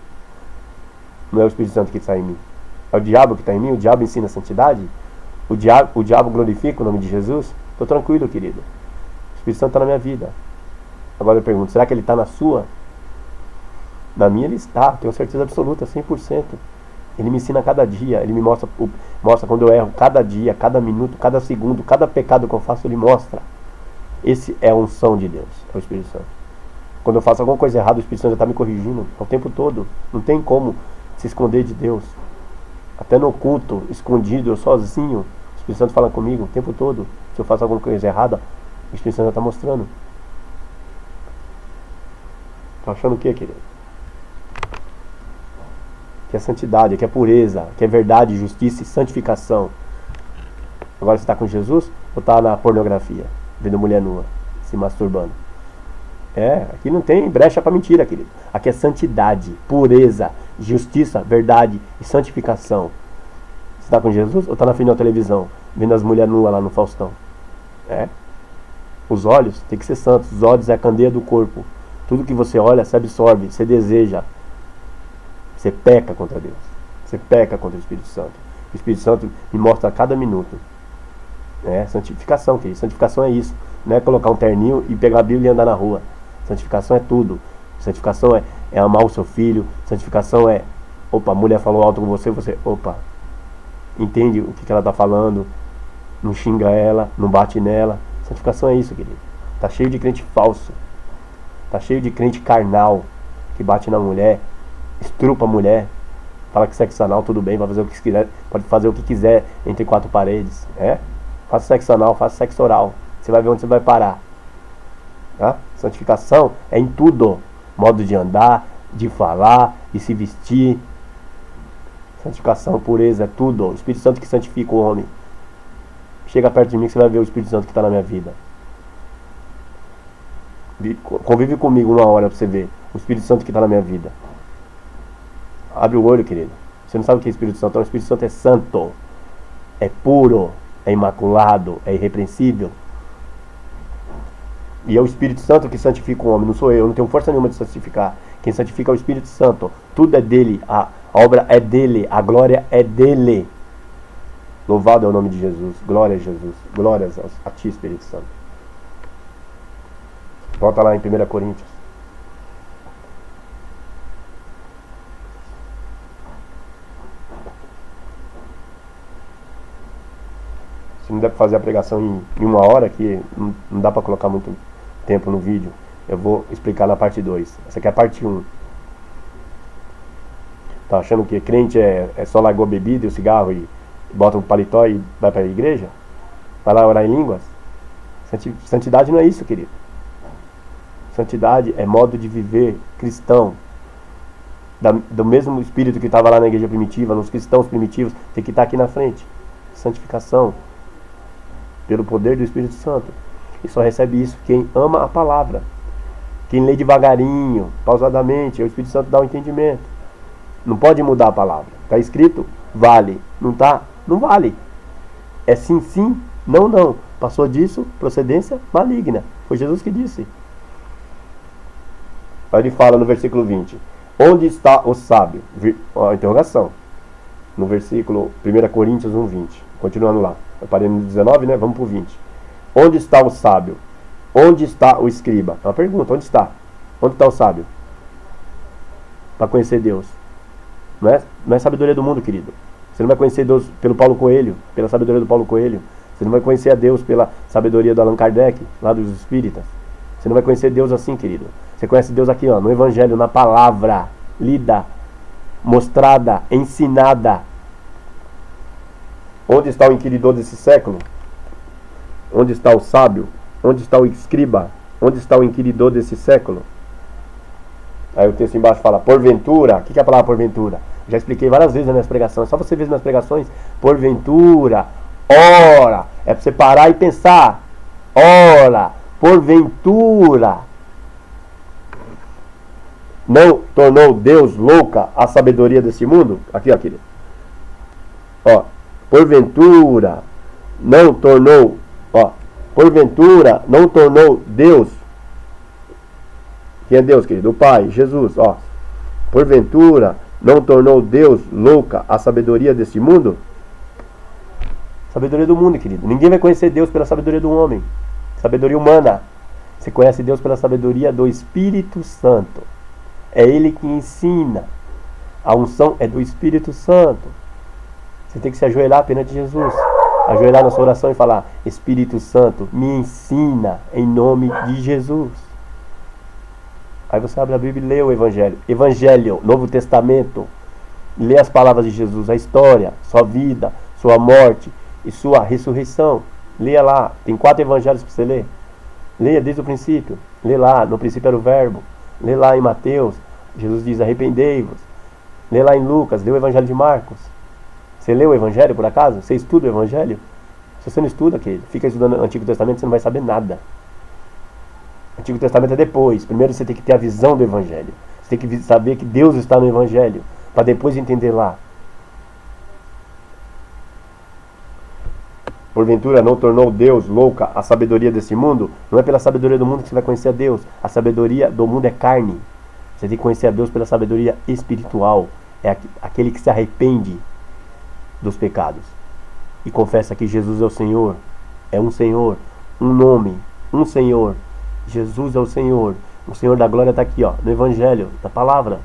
não é o Espírito Santo que está em mim? É o diabo que está em mim? O diabo ensina a santidade? O diabo glorifica o nome de Jesus? Estou tranquilo, querido. O Espírito Santo está na minha vida. Agora eu pergunto, será que ele está na sua? Na minha ele está, tenho certeza absoluta, 100%. Ele me ensina cada dia, ele me mostra quando eu erro, cada dia, cada minuto, cada segundo, cada pecado que eu faço, ele mostra. Esse é a unção de Deus, é o Espírito Santo. Quando eu faço alguma coisa errada, o Espírito Santo já está me corrigindo o tempo todo. Não tem como se esconder de Deus. Até no culto, escondido, eu sozinho, o Espírito Santo fala comigo o tempo todo. Se eu faço alguma coisa errada, o Espírito Santo já está mostrando. Está achando o que, querido? Que é santidade, que é pureza, que é verdade, justiça e santificação. Agora você está com Jesus ou está na pornografia, vendo mulher nua, se masturbando? Aqui não tem brecha para mentira, querido. Aqui é santidade, pureza, justiça, verdade e santificação. Você está com Jesus ou está na frente da televisão, vendo as mulheres nuas lá no Faustão? Os olhos tem que ser santos. Os olhos é a candeia do corpo. Tudo que você olha, você absorve, você deseja. Você peca contra Deus. Você peca contra o Espírito Santo. O Espírito Santo me mostra a cada minuto. Santificação, querido. Santificação é isso. Não é colocar um terninho e pegar a Bíblia e andar na rua. Santificação é tudo. Santificação é amar o seu filho. Santificação é Opa, a mulher falou alto com você, opa, entende o que ela está falando, não xinga ela, não bate nela. Santificação é isso, querido. Tá cheio de crente falso, tá cheio de crente carnal, que bate na mulher, estrupa a mulher, fala que sexo anal tudo bem, pode fazer o que quiser entre quatro paredes. Faça sexo anal, faça sexo oral, você vai ver onde você vai parar. Tá? Santificação é em tudo, modo de andar, de falar, de se vestir. Santificação, pureza, é tudo. O Espírito Santo que santifica o homem. Chega perto de mim que você vai ver o Espírito Santo que está na minha vida. Convive comigo uma hora para você ver o Espírito Santo que está na minha vida. Abre o olho, querido. Você não sabe o que é Espírito Santo? O Espírito Santo é santo, é puro, é imaculado, é irrepreensível. E é o Espírito Santo que santifica o homem, não sou eu não tenho força nenhuma de santificar. Quem santifica é o Espírito Santo. Tudo é dele, a obra é dele, a glória é dele. Louvado é o nome de Jesus. Glória a Jesus. Glórias a ti, Espírito Santo. Volta lá em 1 Coríntios. Se não der para fazer a pregação em uma hora, que não dá para colocar muito tempo no vídeo, eu vou explicar na parte 2. Essa aqui é a parte 1. Tá achando que crente é só largou a bebida e o cigarro e bota um paletó e vai para a igreja? Vai lá orar em línguas? Santidade não é isso, querido. Santidade é modo de viver cristão. Do mesmo espírito que estava lá na igreja primitiva, nos cristãos primitivos, tem que estar aqui na frente. Santificação pelo poder do Espírito Santo. E só recebe isso quem ama a palavra. Quem lê devagarinho, pausadamente. O Espírito Santo dá o entendimento. Não pode mudar a palavra. Está escrito, vale. Não está? Não vale. É sim, sim, não, não. Passou disso, procedência maligna. Foi Jesus que disse. Aí ele fala no versículo 20. Onde está o sábio? Interrogação. No versículo 1 Coríntios 1:20. Continuando lá. Eu parei no 19, né? Vamos para o 20. Onde está o sábio? Onde está o escriba? É uma pergunta. Onde está? Onde está o sábio? Para conhecer Deus. Não é sabedoria do mundo, querido. Você não vai conhecer Deus pelo Paulo Coelho, pela sabedoria do Paulo Coelho. Você não vai conhecer a Deus pela sabedoria do Allan Kardec, lá dos espíritas. Você não vai conhecer Deus assim, querido. Você conhece Deus aqui, ó, no Evangelho, na palavra, lida, mostrada, ensinada. Onde está o inquiridor desse século? Onde está o sábio? Onde está o escriba? Onde está o inquiridor desse século? Aí o texto embaixo fala, porventura. O que é a palavra porventura? Já expliquei várias vezes nas minhas pregações. Só você ver as minhas pregações. Porventura. Ora. É para você parar e pensar. Ora. Porventura. Não tornou Deus louca a sabedoria desse mundo? Aqui, ó, querido. Ó. Porventura. Não tornou. Ó. Porventura. Não tornou Deus. Quem é Deus, querido? O Pai, Jesus, ó. Porventura, não tornou Deus louca a sabedoria deste mundo? Sabedoria do mundo, querido. Ninguém vai conhecer Deus pela sabedoria do homem. Sabedoria humana. Você conhece Deus pela sabedoria do Espírito Santo. É Ele que ensina. A unção é do Espírito Santo. Você tem que se ajoelhar perante Jesus. Ajoelhar na sua oração e falar, Espírito Santo, me ensina em nome de Jesus. Aí você abre a Bíblia e lê o Evangelho. Evangelho, Novo Testamento. Lê as palavras de Jesus, a história, sua vida, sua morte e sua ressurreição. Leia lá. Tem 4 evangelhos para você ler. Leia desde o princípio. Lê lá, no princípio era o verbo. Lê lá em Mateus. Jesus diz, arrependei-vos. Lê lá em Lucas, lê o Evangelho de Marcos. Você lê o Evangelho por acaso? Você estuda o Evangelho? Se você não estuda, querido, fica estudando o Antigo Testamento, você não vai saber nada. O Antigo Testamento é depois. Primeiro você tem que ter a visão do Evangelho. Você tem que saber que Deus está no Evangelho, para depois entender lá. Porventura não tornou Deus louca a sabedoria desse mundo? Não é pela sabedoria do mundo que você vai conhecer a Deus. A sabedoria do mundo é carne. Você tem que conhecer a Deus pela sabedoria espiritual. É aquele que se arrepende dos pecados e confessa que Jesus é o Senhor. É um Senhor, um nome, um Senhor. Jesus é o Senhor. O Senhor da glória está aqui, ó, no Evangelho, na palavra.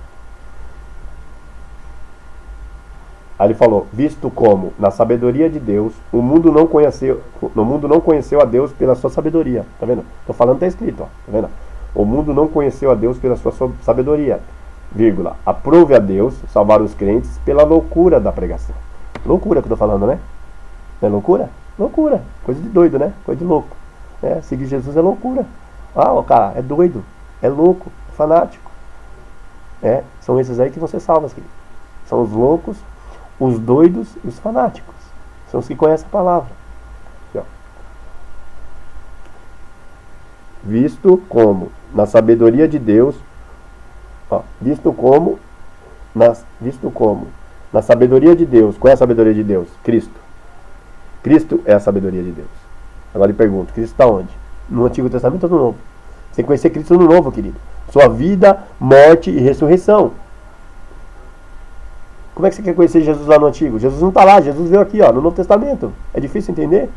Aí ele falou, visto como, na sabedoria de Deus, o mundo não conheceu a Deus pela sua sabedoria. Tá vendo? Tô falando, tá escrito, ó. Tá vendo? O mundo não conheceu a Deus pela sua sabedoria, vírgula, aprove a Deus salvar os crentes pela loucura da pregação. Loucura que eu tô falando, né? Não é loucura? Loucura. Coisa de doido, né? Coisa de louco. Seguir Jesus é loucura. Ah, o cara é doido, é louco, é fanático. São esses aí que vão ser salvos, querido. São os loucos, os doidos e os fanáticos. São os que conhecem a palavra. Aqui, ó. Visto como na sabedoria de Deus, visto como na sabedoria de Deus. Qual é a sabedoria de Deus? Cristo. Cristo é a sabedoria de Deus. Agora ele pergunta, Cristo está onde? No Antigo Testamento ou no Novo? Você tem que conhecer Cristo no Novo, querido. Sua vida, morte e ressurreição. Como é que você quer conhecer Jesus lá no Antigo? Jesus não está lá, Jesus veio aqui, ó, no Novo Testamento. É difícil entender?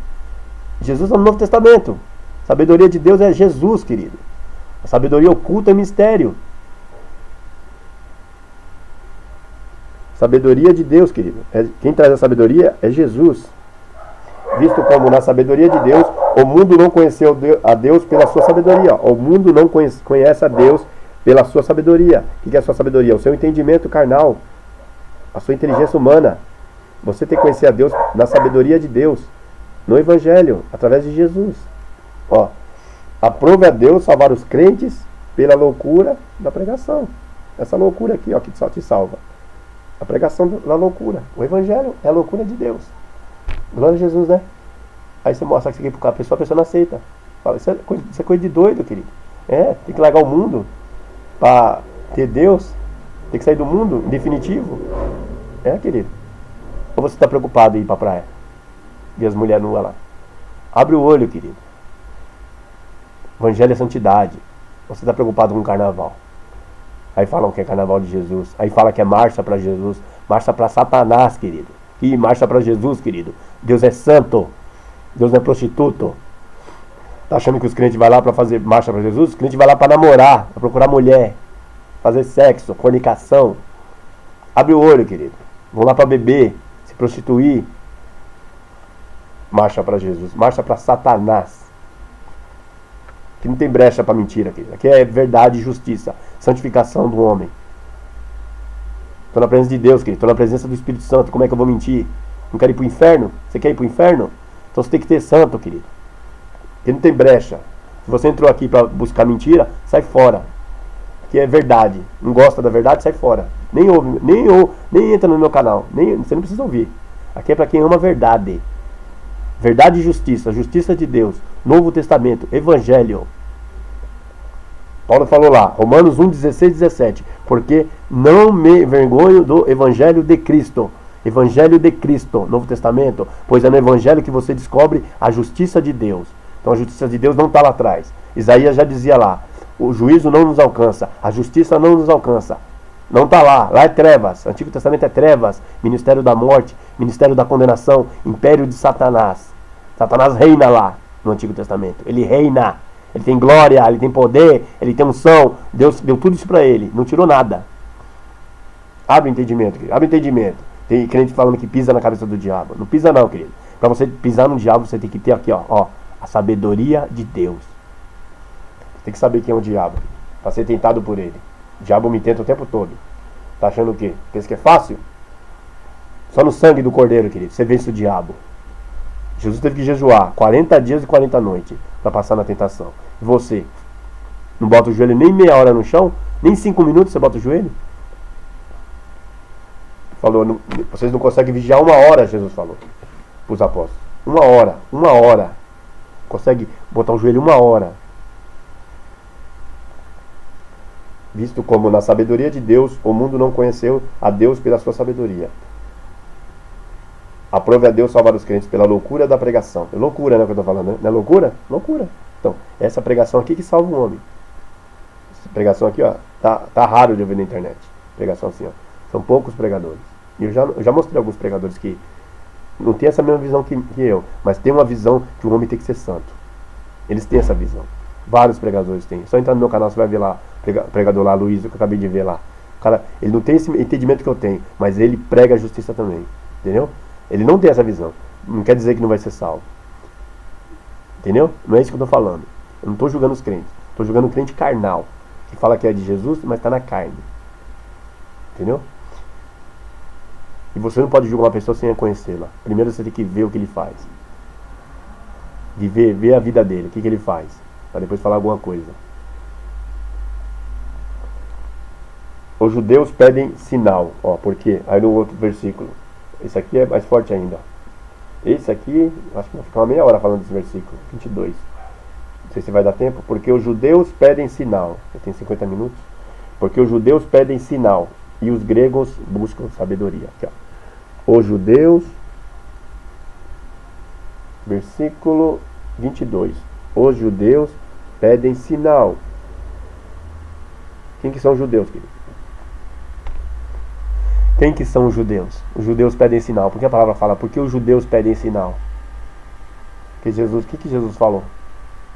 Jesus está no Novo Testamento. A sabedoria de Deus é Jesus, querido. A sabedoria oculta é mistério. Sabedoria de Deus, querido. Quem traz a sabedoria é Jesus. Visto como na sabedoria de Deus, o mundo não conheceu a Deus pela sua sabedoria. O mundo não conhece a Deus pela sua sabedoria. O que é a sua sabedoria? O seu entendimento carnal. A sua inteligência humana. Você tem que conhecer a Deus na sabedoria de Deus. No Evangelho, através de Jesus. Aprove a Deus salvar os crentes pela loucura da pregação. Essa loucura aqui, ó, que só te salva. A pregação da loucura. O Evangelho é a loucura de Deus. Glória a Jesus, né? Aí você mostra isso aqui para a pessoa não aceita. Fala, isso é coisa de doido, querido. Tem que largar o mundo para ter Deus. Tem que sair do mundo, em definitivo. Querido. Ou você está preocupado em ir para a praia? E as mulheres nuas lá. Abre o olho, querido. Evangelho é santidade. Você está preocupado com o carnaval. Aí falam que é carnaval de Jesus. Aí fala que é marcha para Jesus. Marcha para Satanás, querido. E marcha para Jesus, querido. Deus é santo. Deus não é prostituto. Tá achando que os crentes vão lá para fazer marcha para Jesus? Os crentes vão lá para namorar, para procurar mulher, fazer sexo, fornicação. Abre o olho, querido. Vão lá para beber, se prostituir. Marcha para Jesus. Marcha para Satanás. Aqui não tem brecha para mentira, querido. Aqui é verdade e justiça. Santificação do homem. Estou na presença de Deus, querido. Estou na presença do Espírito Santo. Como é que eu vou mentir? Não quero ir para o inferno? Você quer ir para o inferno? Então você tem que ter santo, querido. Aqui não tem brecha. Se você entrou aqui para buscar mentira, sai fora. Aqui é verdade. Não gosta da verdade, sai fora. Nem ouve, nem entra no meu canal. Você não precisa ouvir. Aqui é para quem ama a verdade. Verdade e justiça. Justiça de Deus. Novo Testamento. Evangelho. Paulo falou lá, Romanos 1, 16, 17. Porque não me envergonho do Evangelho de Cristo. Evangelho de Cristo, Novo Testamento. Pois é no Evangelho que você descobre a justiça de Deus. Então a justiça de Deus não está lá atrás. Isaías já dizia lá, o juízo não nos alcança, a justiça não nos alcança. Não está lá, lá é trevas. Antigo Testamento é trevas, ministério da morte, ministério da condenação, império de Satanás. Satanás reina lá no Antigo Testamento. Ele reina. Ele tem glória, ele tem poder, ele tem unção. Deus deu tudo isso para ele, não tirou nada. Abre o entendimento, querido. Abre o entendimento. Tem crente falando que pisa na cabeça do diabo. Não pisa não, querido. Para você pisar no diabo, você tem que ter aqui, ó, a sabedoria de Deus. Você tem que saber quem é o diabo, para ser tentado por ele. O diabo me tenta o tempo todo. Tá achando o quê? Pensa que é fácil? Só no sangue do cordeiro, querido, você vence o diabo. Jesus teve que jejuar 40 dias e 40 noites para passar na tentação. E você? Não bota o joelho nem meia hora no chão? Nem 5 minutos você bota o joelho? Falou, vocês não conseguem vigiar 1 hora, Jesus falou para os apóstolos. 1 hora. Consegue botar o joelho 1 hora. Visto como na sabedoria de Deus, o mundo não conheceu a Deus pela sua sabedoria. Aprove a Deus salvar os crentes pela loucura da pregação. É loucura, né, que eu estou falando, né? Não é loucura? Loucura. Então, essa pregação aqui que salva o homem. Essa pregação aqui, ó, tá raro de ouvir na internet. Pregação assim, ó. São poucos pregadores. E eu já mostrei alguns pregadores que não tem essa mesma visão que eu, mas tem uma visão que o homem tem que ser santo. Eles têm essa visão. Vários pregadores têm. Só entrar no meu canal, você vai ver lá, pregador lá, Luiz, que eu acabei de ver lá. O cara, ele não tem esse entendimento que eu tenho, mas ele prega a justiça também. Entendeu? Ele não tem essa visão. Não quer dizer que não vai ser salvo. Entendeu? Não é isso que eu estou falando. Eu não estou julgando os crentes. Estou julgando o crente carnal, que fala que é de Jesus, mas está na carne. Entendeu? E você não pode julgar uma pessoa sem a conhecê-la. Primeiro você tem que ver o que ele faz. Ver a vida dele, o que ele faz. Para depois falar alguma coisa. Os judeus pedem sinal. Ó, por quê? Aí no outro versículo. Esse aqui é mais forte ainda. Esse aqui, acho que vai ficar uma meia hora falando desse versículo. 22. Não sei se vai dar tempo. Porque os judeus pedem sinal. Eu tenho 50 minutos. Porque os judeus pedem sinal. E os gregos buscam sabedoria. Aqui, ó. Os judeus, versículo 22. Os judeus pedem sinal. Quem que são os judeus, querido? Quem que são os judeus? Os judeus pedem sinal. Por que a palavra fala? Porque os judeus pedem sinal. Porque Jesus, o que Jesus falou?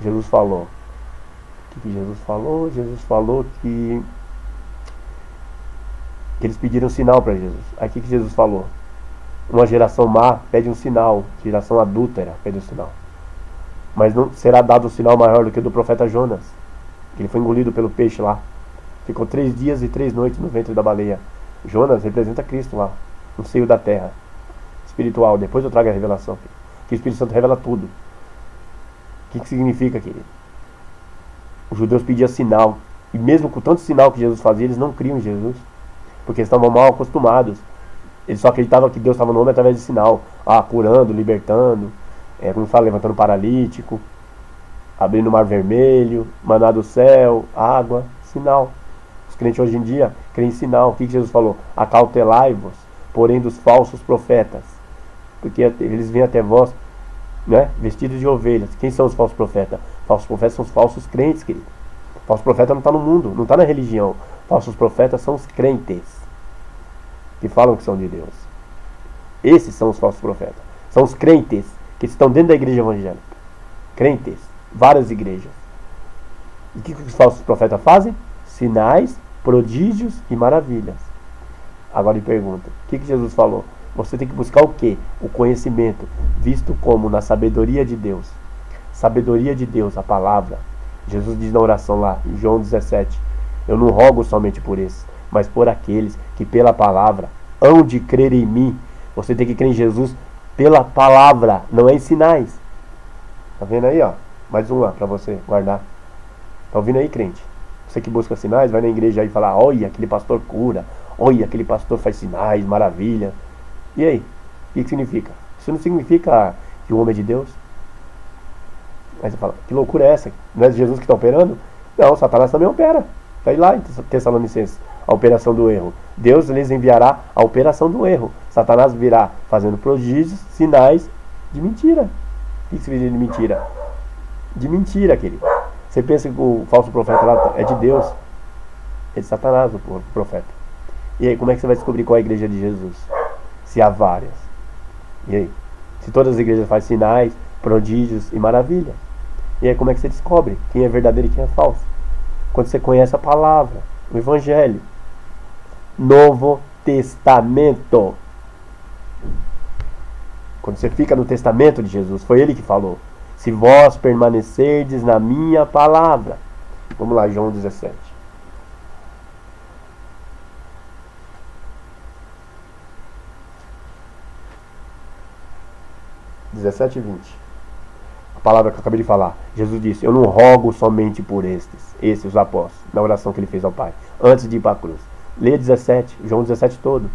Jesus falou. O que Jesus falou? Jesus falou que eles pediram sinal para Jesus. Aí o que Jesus falou? Uma geração má pede um sinal. Geração adúltera pede um sinal. Mas não será dado um sinal maior do que o do profeta Jonas. Que ele foi engolido pelo peixe lá. Ficou 3 dias e 3 noites no ventre da baleia. Jonas representa Cristo lá, no seio da terra. Espiritual. Depois eu trago a revelação. Que o Espírito Santo revela tudo. O que significa, querido? Os judeus pediam sinal. E mesmo com tanto sinal que Jesus fazia, eles não criam em Jesus. Porque eles estavam mal acostumados. Eles só acreditavam que Deus estava no homem através de sinal. Curando, libertando. Como fala, levantando paralítico. Abrindo o mar vermelho. Maná do céu. Água. Sinal. Os crentes hoje em dia creem em sinal. O que Jesus falou? Acautelai-vos, porém dos falsos profetas. Porque eles vêm até vós, né, vestidos de ovelhas. Quem são os falsos profetas? Falsos profetas são os falsos crentes, querido. Falso profeta não está no mundo, não está na religião. Falsos profetas são os crentes que falam que são de Deus. Esses são os falsos profetas. São os crentes que estão dentro da igreja evangélica. Crentes. Várias igrejas. E o que os falsos profetas fazem? Sinais, prodígios e maravilhas. Agora ele pergunta, o que Jesus falou? Você tem que buscar o quê? O conhecimento, visto como na sabedoria de Deus. Sabedoria de Deus, a palavra. Jesus diz na oração lá, em João 17, eu não rogo somente por esses, mas por aqueles que pela palavra hão de crer em mim. Você tem que crer em Jesus pela palavra, não é em sinais. Tá vendo aí, ó? Mais um lá para você guardar. Tá ouvindo aí, crente? Você que busca sinais, vai na igreja aí e fala, olha, aquele pastor cura, olha, aquele pastor faz sinais, maravilha. E aí? O que significa? Isso não significa que o homem é de Deus? Aí você fala, que loucura é essa? Não é Jesus que está operando? Não, Satanás também opera. Está aí lá em Tessalonicenses, a operação do erro. Deus lhes enviará a operação do erro. Satanás virá fazendo prodígios, sinais de mentira. O que significa de mentira? De mentira, querido. Você pensa que o falso profeta lá é de Deus? É de Satanás, o profeta. E aí, como é que você vai descobrir qual é a igreja de Jesus? Se há várias. E aí? Se todas as igrejas fazem sinais, prodígios e maravilhas. E aí, como é que você descobre quem é verdadeiro e quem é falso? Quando você conhece a palavra, o Evangelho. Novo Testamento. Quando você fica no testamento de Jesus, foi ele que falou. Se vós permanecerdes na minha palavra. Vamos lá, João 17. (17 e 20). A palavra que eu acabei de falar. Jesus disse, eu não rogo somente por esses os apóstolos, na oração que ele fez ao Pai, antes de ir para a cruz. Leia 17, João 17 todo.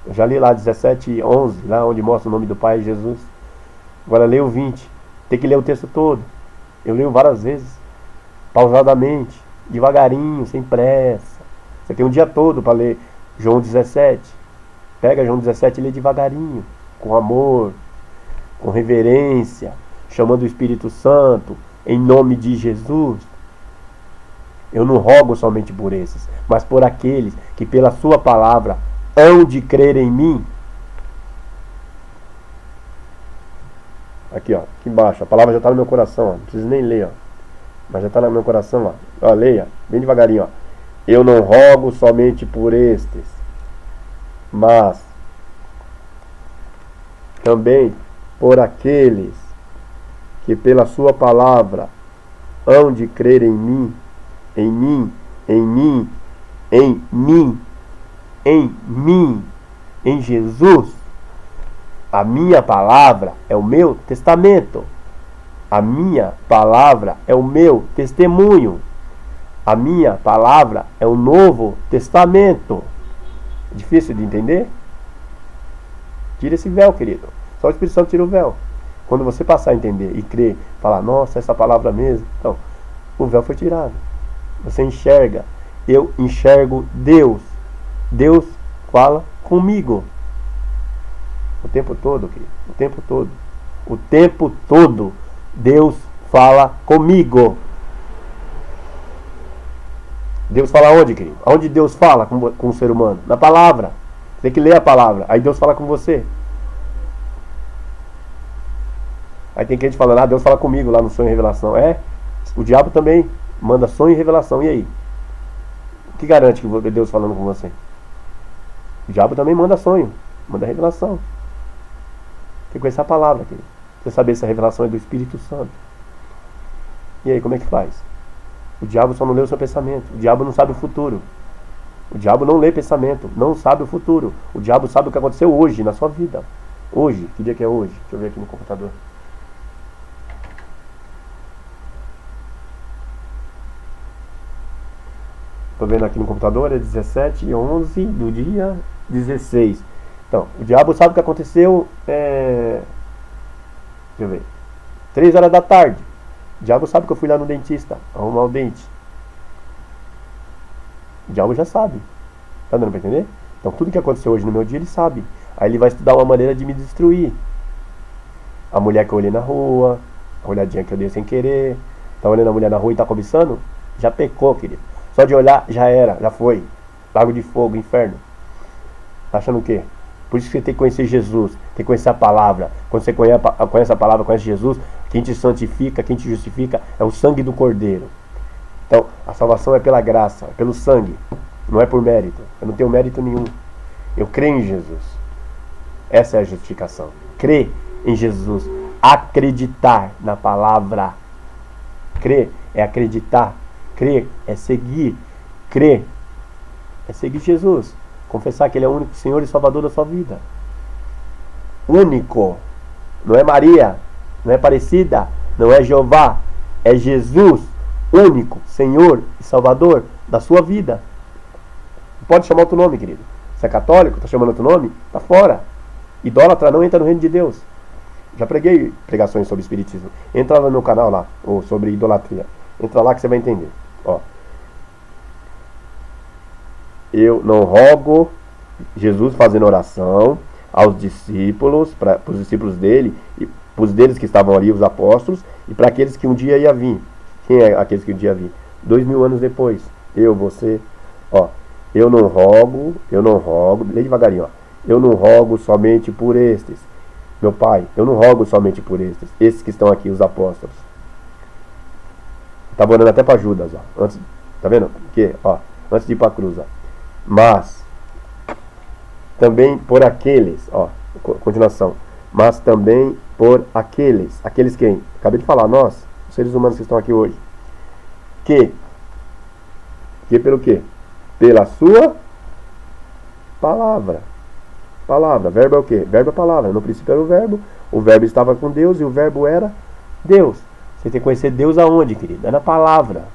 Eu já li lá 17 e 11, lá onde mostra o nome do Pai, Jesus. Agora leia o 20. Tem que ler o texto todo. Eu leio várias vezes, pausadamente, devagarinho, sem pressa. Você tem um dia todo para ler João 17. Pega João 17 e lê devagarinho, com amor, com reverência, chamando o Espírito Santo, em nome de Jesus. Eu não rogo somente por esses, mas por aqueles que pela sua palavra hão de crer em mim. Aqui, ó, aqui embaixo, a palavra já está no meu coração, ó, não preciso nem ler, ó, mas já está no meu coração, ó, leia, bem devagarinho, ó. Eu não rogo somente por estes, mas também por aqueles que pela sua palavra hão de crer em mim, em mim, em mim, em mim, em mim, em Jesus. A minha palavra é o meu testamento. A minha palavra é o meu testemunho. A minha palavra é o Novo Testamento. Difícil de entender? Tira esse véu, querido. Só o Espírito Santo tira o véu. Quando você passar a entender e crer, falar, nossa, essa palavra mesmo, então, o véu foi tirado. Você enxerga. Eu enxergo Deus. Deus fala comigo. O tempo todo, querido. O tempo todo. O tempo todo. Deus fala comigo. Deus fala onde, querido? Onde Deus fala com o ser humano? Na palavra. Você tem que ler a palavra. Aí Deus fala com você. Aí tem gente falando, Deus fala comigo lá no sonho e revelação. O diabo também manda sonho e revelação. E aí? O que garante que Deus falando com você? O diabo também manda sonho, manda revelação. Tem que conhecer a palavra, querido. Você saber se a revelação é do Espírito Santo. E aí, como é que faz? O diabo só não lê o seu pensamento. O diabo não sabe o futuro. O diabo não lê pensamento, não sabe o futuro. O diabo sabe o que aconteceu hoje na sua vida. Hoje, que dia que é hoje? Deixa eu ver aqui no computador. Estou vendo aqui no computador, é 17/11 do dia 16. Então, o diabo sabe o que aconteceu, deixa eu ver, 3 horas da tarde. O diabo sabe que eu fui lá no dentista arrumar o dente. O diabo já sabe. Tá dando pra entender? Então, tudo que aconteceu hoje no meu dia, ele sabe. Aí ele vai estudar uma maneira de me destruir. A mulher que eu olhei na rua, a olhadinha que eu dei sem querer, tá olhando a mulher na rua e tá cobiçando, já pecou, querido. Só de olhar, já era, já foi. Lago de fogo, inferno. Tá achando o quê? Por isso que você tem que conhecer Jesus, tem que conhecer a palavra. Quando você conhece a palavra, conhece Jesus, quem te santifica, quem te justifica é o sangue do Cordeiro. Então, a salvação é pela graça, é pelo sangue. Não é por mérito. Eu não tenho mérito nenhum. Eu creio em Jesus. Essa é a justificação. Crer em Jesus. Acreditar na palavra. Crer é acreditar. Crer é seguir. Crer é seguir Jesus. Confessar que Ele é o único Senhor e Salvador da sua vida. Único. Não é Maria. Não é Aparecida. Não é Jeová. É Jesus. Único Senhor e Salvador da sua vida. Não pode chamar outro nome, querido. Você é católico, está chamando outro nome? Está fora. Idólatra não entra no reino de Deus. Já preguei pregações sobre espiritismo. Entra lá no meu canal lá, ou sobre idolatria. Entra lá que você vai entender. Ó. Eu não rogo, Jesus fazendo oração aos discípulos, para os discípulos dele, e para os deles que estavam ali, os apóstolos, e para aqueles que um dia ia vir. Quem é aqueles que um dia ia vir? 2000 anos depois. Eu, você. Ó. Eu não rogo, lê devagarinho, ó. Eu não rogo somente por estes. Meu Pai, eu não rogo somente por esses que estão aqui, os apóstolos. Estava orando até para Judas, ó. Antes, tá vendo? Que, ó, antes de ir para a cruz, ó. Mas também por aqueles, ó, continuação. Mas também por aqueles. Aqueles quem? Acabei de falar, nós, os seres humanos que estão aqui hoje. Que pelo quê? Pela sua palavra. Palavra, verbo é o quê? Verbo é palavra. No princípio era o verbo estava com Deus e o verbo era Deus. Você tem que conhecer Deus aonde, querido? É na palavra.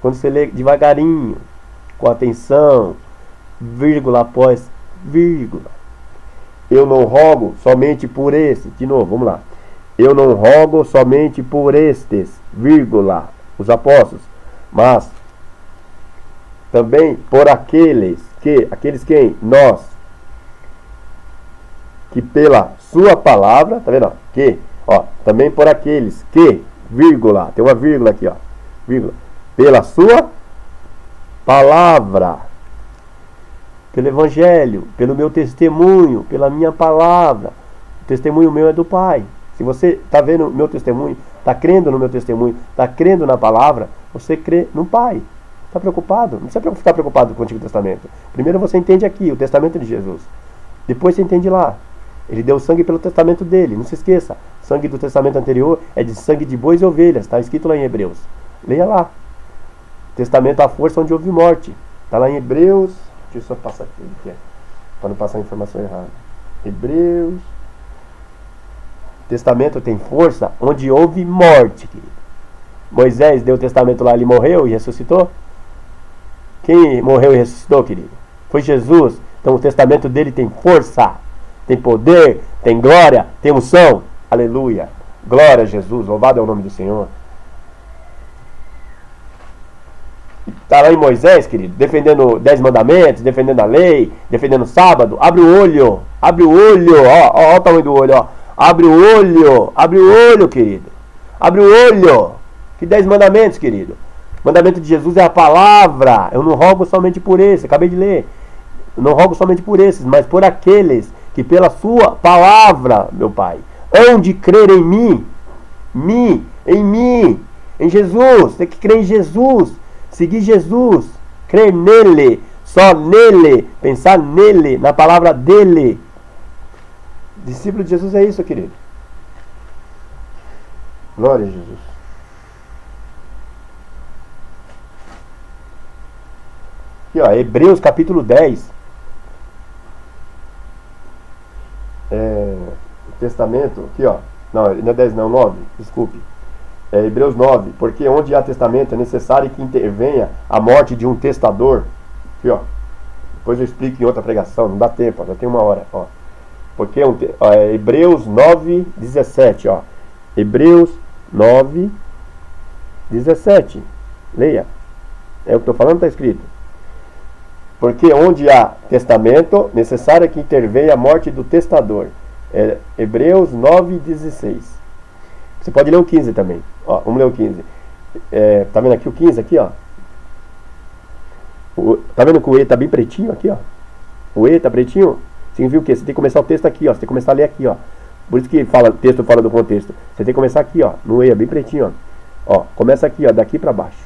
Quando você lê devagarinho, com atenção, vírgula após vírgula. Eu não rogo somente por esse. De novo, vamos lá. Eu não rogo somente por estes, vírgula, os apóstolos, mas também por aqueles quem? Nós, que pela sua palavra, tá vendo? Que, ó, também por aqueles que, vírgula, tem uma vírgula aqui, ó, vírgula, pela sua palavra, pelo evangelho, pelo meu testemunho, pela minha palavra. O testemunho meu é do Pai. Se você está vendo o meu testemunho, está crendo no meu testemunho, está crendo na palavra, você crê no Pai. Está preocupado? Não precisa ficar preocupado com o Antigo Testamento. Primeiro você entende aqui, o testamento de Jesus. Depois você entende lá. Ele deu sangue pelo testamento dele. Não se esqueça. O sangue do testamento anterior é de sangue de bois e ovelhas. Está escrito lá em Hebreus. Leia lá. Testamento à força onde houve morte. Está lá em Hebreus. Deixa eu só passar aqui. Para não passar a informação errada. Hebreus. Testamento tem força onde houve morte, querido. Moisés deu o testamento lá, ele morreu e ressuscitou? Quem morreu e ressuscitou, querido? Foi Jesus. Então o testamento dele tem força, tem poder, tem glória, tem unção. Aleluia. Glória a Jesus, louvado é o nome do Senhor. Está lá em Moisés, querido, defendendo 10 mandamentos, defendendo a lei, defendendo o sábado. Abre o olho, ó o tamanho do olho, ó. Abre o olho, querido. Abre o olho. Que 10 mandamentos, querido? O mandamento de Jesus é a palavra. Eu não rogo somente por esse, acabei de ler. Eu não rogo somente por esses, mas por aqueles que pela sua palavra, meu Pai, hão de crer em mim, em Jesus. Tem que crer em Jesus, seguir Jesus, crer nele, só nele, pensar nele, na palavra dele. Discípulo de Jesus é isso, querido. Glória a Jesus. Aqui, ó, Hebreus capítulo 10. Testamento, aqui, ó. Não é 10 não, 9, desculpe. Hebreus 9. Porque onde há testamento é necessário que intervenha a morte de um testador. Aqui, ó. Depois eu explico em outra pregação, não dá tempo, ó, já tem 1 hora, ó. Porque Hebreus 9, 17, ó. Hebreus 9, 17. Leia. É o que estou falando, está escrito. Porque onde há testamento, necessário que intervenha a morte do testador. Hebreus 9, 16. Você pode ler o 15 também. Ó, vamos ler o 15. Tá vendo aqui o 15 aqui, ó? Tá vendo que o E tá bem pretinho aqui, ó? O E tá pretinho? Significa o quê? Você tem que começar o texto aqui, ó. Você tem que começar a ler aqui, ó. Por isso que fala texto fora do contexto. Você tem que começar aqui, ó. No E, bem pretinho, ó. Ó, começa aqui, ó. Daqui pra baixo.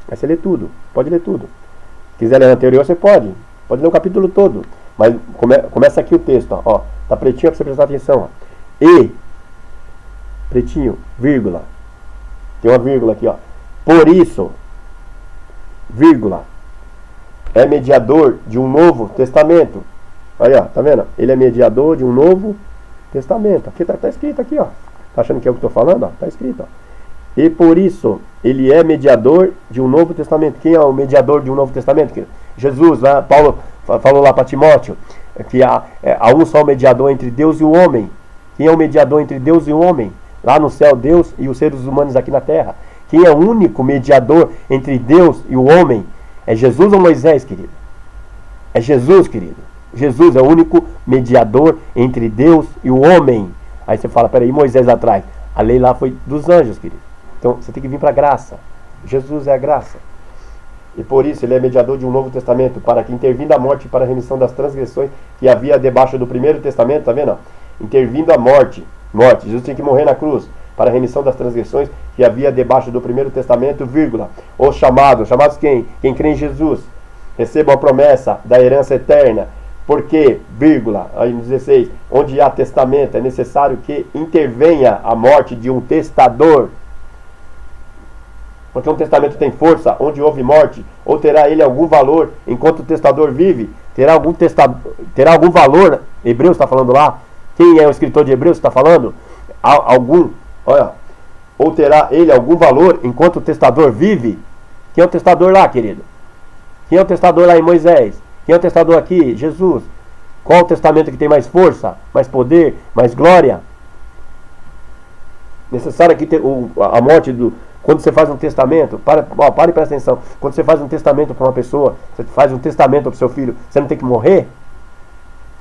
Aí você lê tudo. Pode ler tudo. Se quiser ler anterior, você pode. Pode ler o capítulo todo. Mas começa aqui o texto, ó. Tá pretinho pra você prestar atenção, ó. E, pretinho, vírgula. Tem uma vírgula aqui, ó. Por isso, vírgula, é mediador de um novo testamento. Aí, ó, tá vendo? Ele é mediador de um novo testamento. Aqui tá escrito aqui, ó. Tá achando que é o que eu tô falando? Ó, tá escrito, ó. E por isso, ele é mediador de um novo testamento. Quem é o mediador de um novo testamento? Jesus, lá, Paulo falou lá para Timóteo, que há um só mediador entre Deus e o homem. Quem é o mediador entre Deus e o homem? Lá no céu, Deus e os seres humanos aqui na terra. Quem é o único mediador entre Deus e o homem? É Jesus ou Moisés, querido? É Jesus, querido. Jesus é o único mediador entre Deus e o homem. Aí você fala, peraí, Moisés atrás. A lei lá foi dos anjos, querido. Então você tem que vir para a graça. Jesus é a graça. E por isso ele é mediador de um novo testamento, para que intervindo a morte para a remissão das transgressões que havia debaixo do primeiro testamento, tá vendo? Intervindo a morte. Jesus tinha que morrer na cruz para a remissão das transgressões que havia debaixo do primeiro testamento, vírgula. Os chamados quem? Quem crê em Jesus. Recebam a promessa da herança eterna. Porque, vírgula, aí no 16, onde há testamento é necessário que intervenha a morte de um testador. Porque um testamento tem força, onde houve morte, ou terá ele algum valor enquanto o testador vive? Terá algum valor? Hebreus está falando lá. Quem é o escritor de Hebreus está falando? Ou terá ele algum valor enquanto o testador vive? Quem é o testador lá, querido? Quem é o testador lá em Moisés? Quem é o testador aqui? Jesus. Qual o testamento que tem mais força, mais poder, mais glória? Necessário que a morte do... Quando você faz um testamento, pare e presta atenção. Quando você faz um testamento para uma pessoa, você faz um testamento para o seu filho, você não tem que morrer?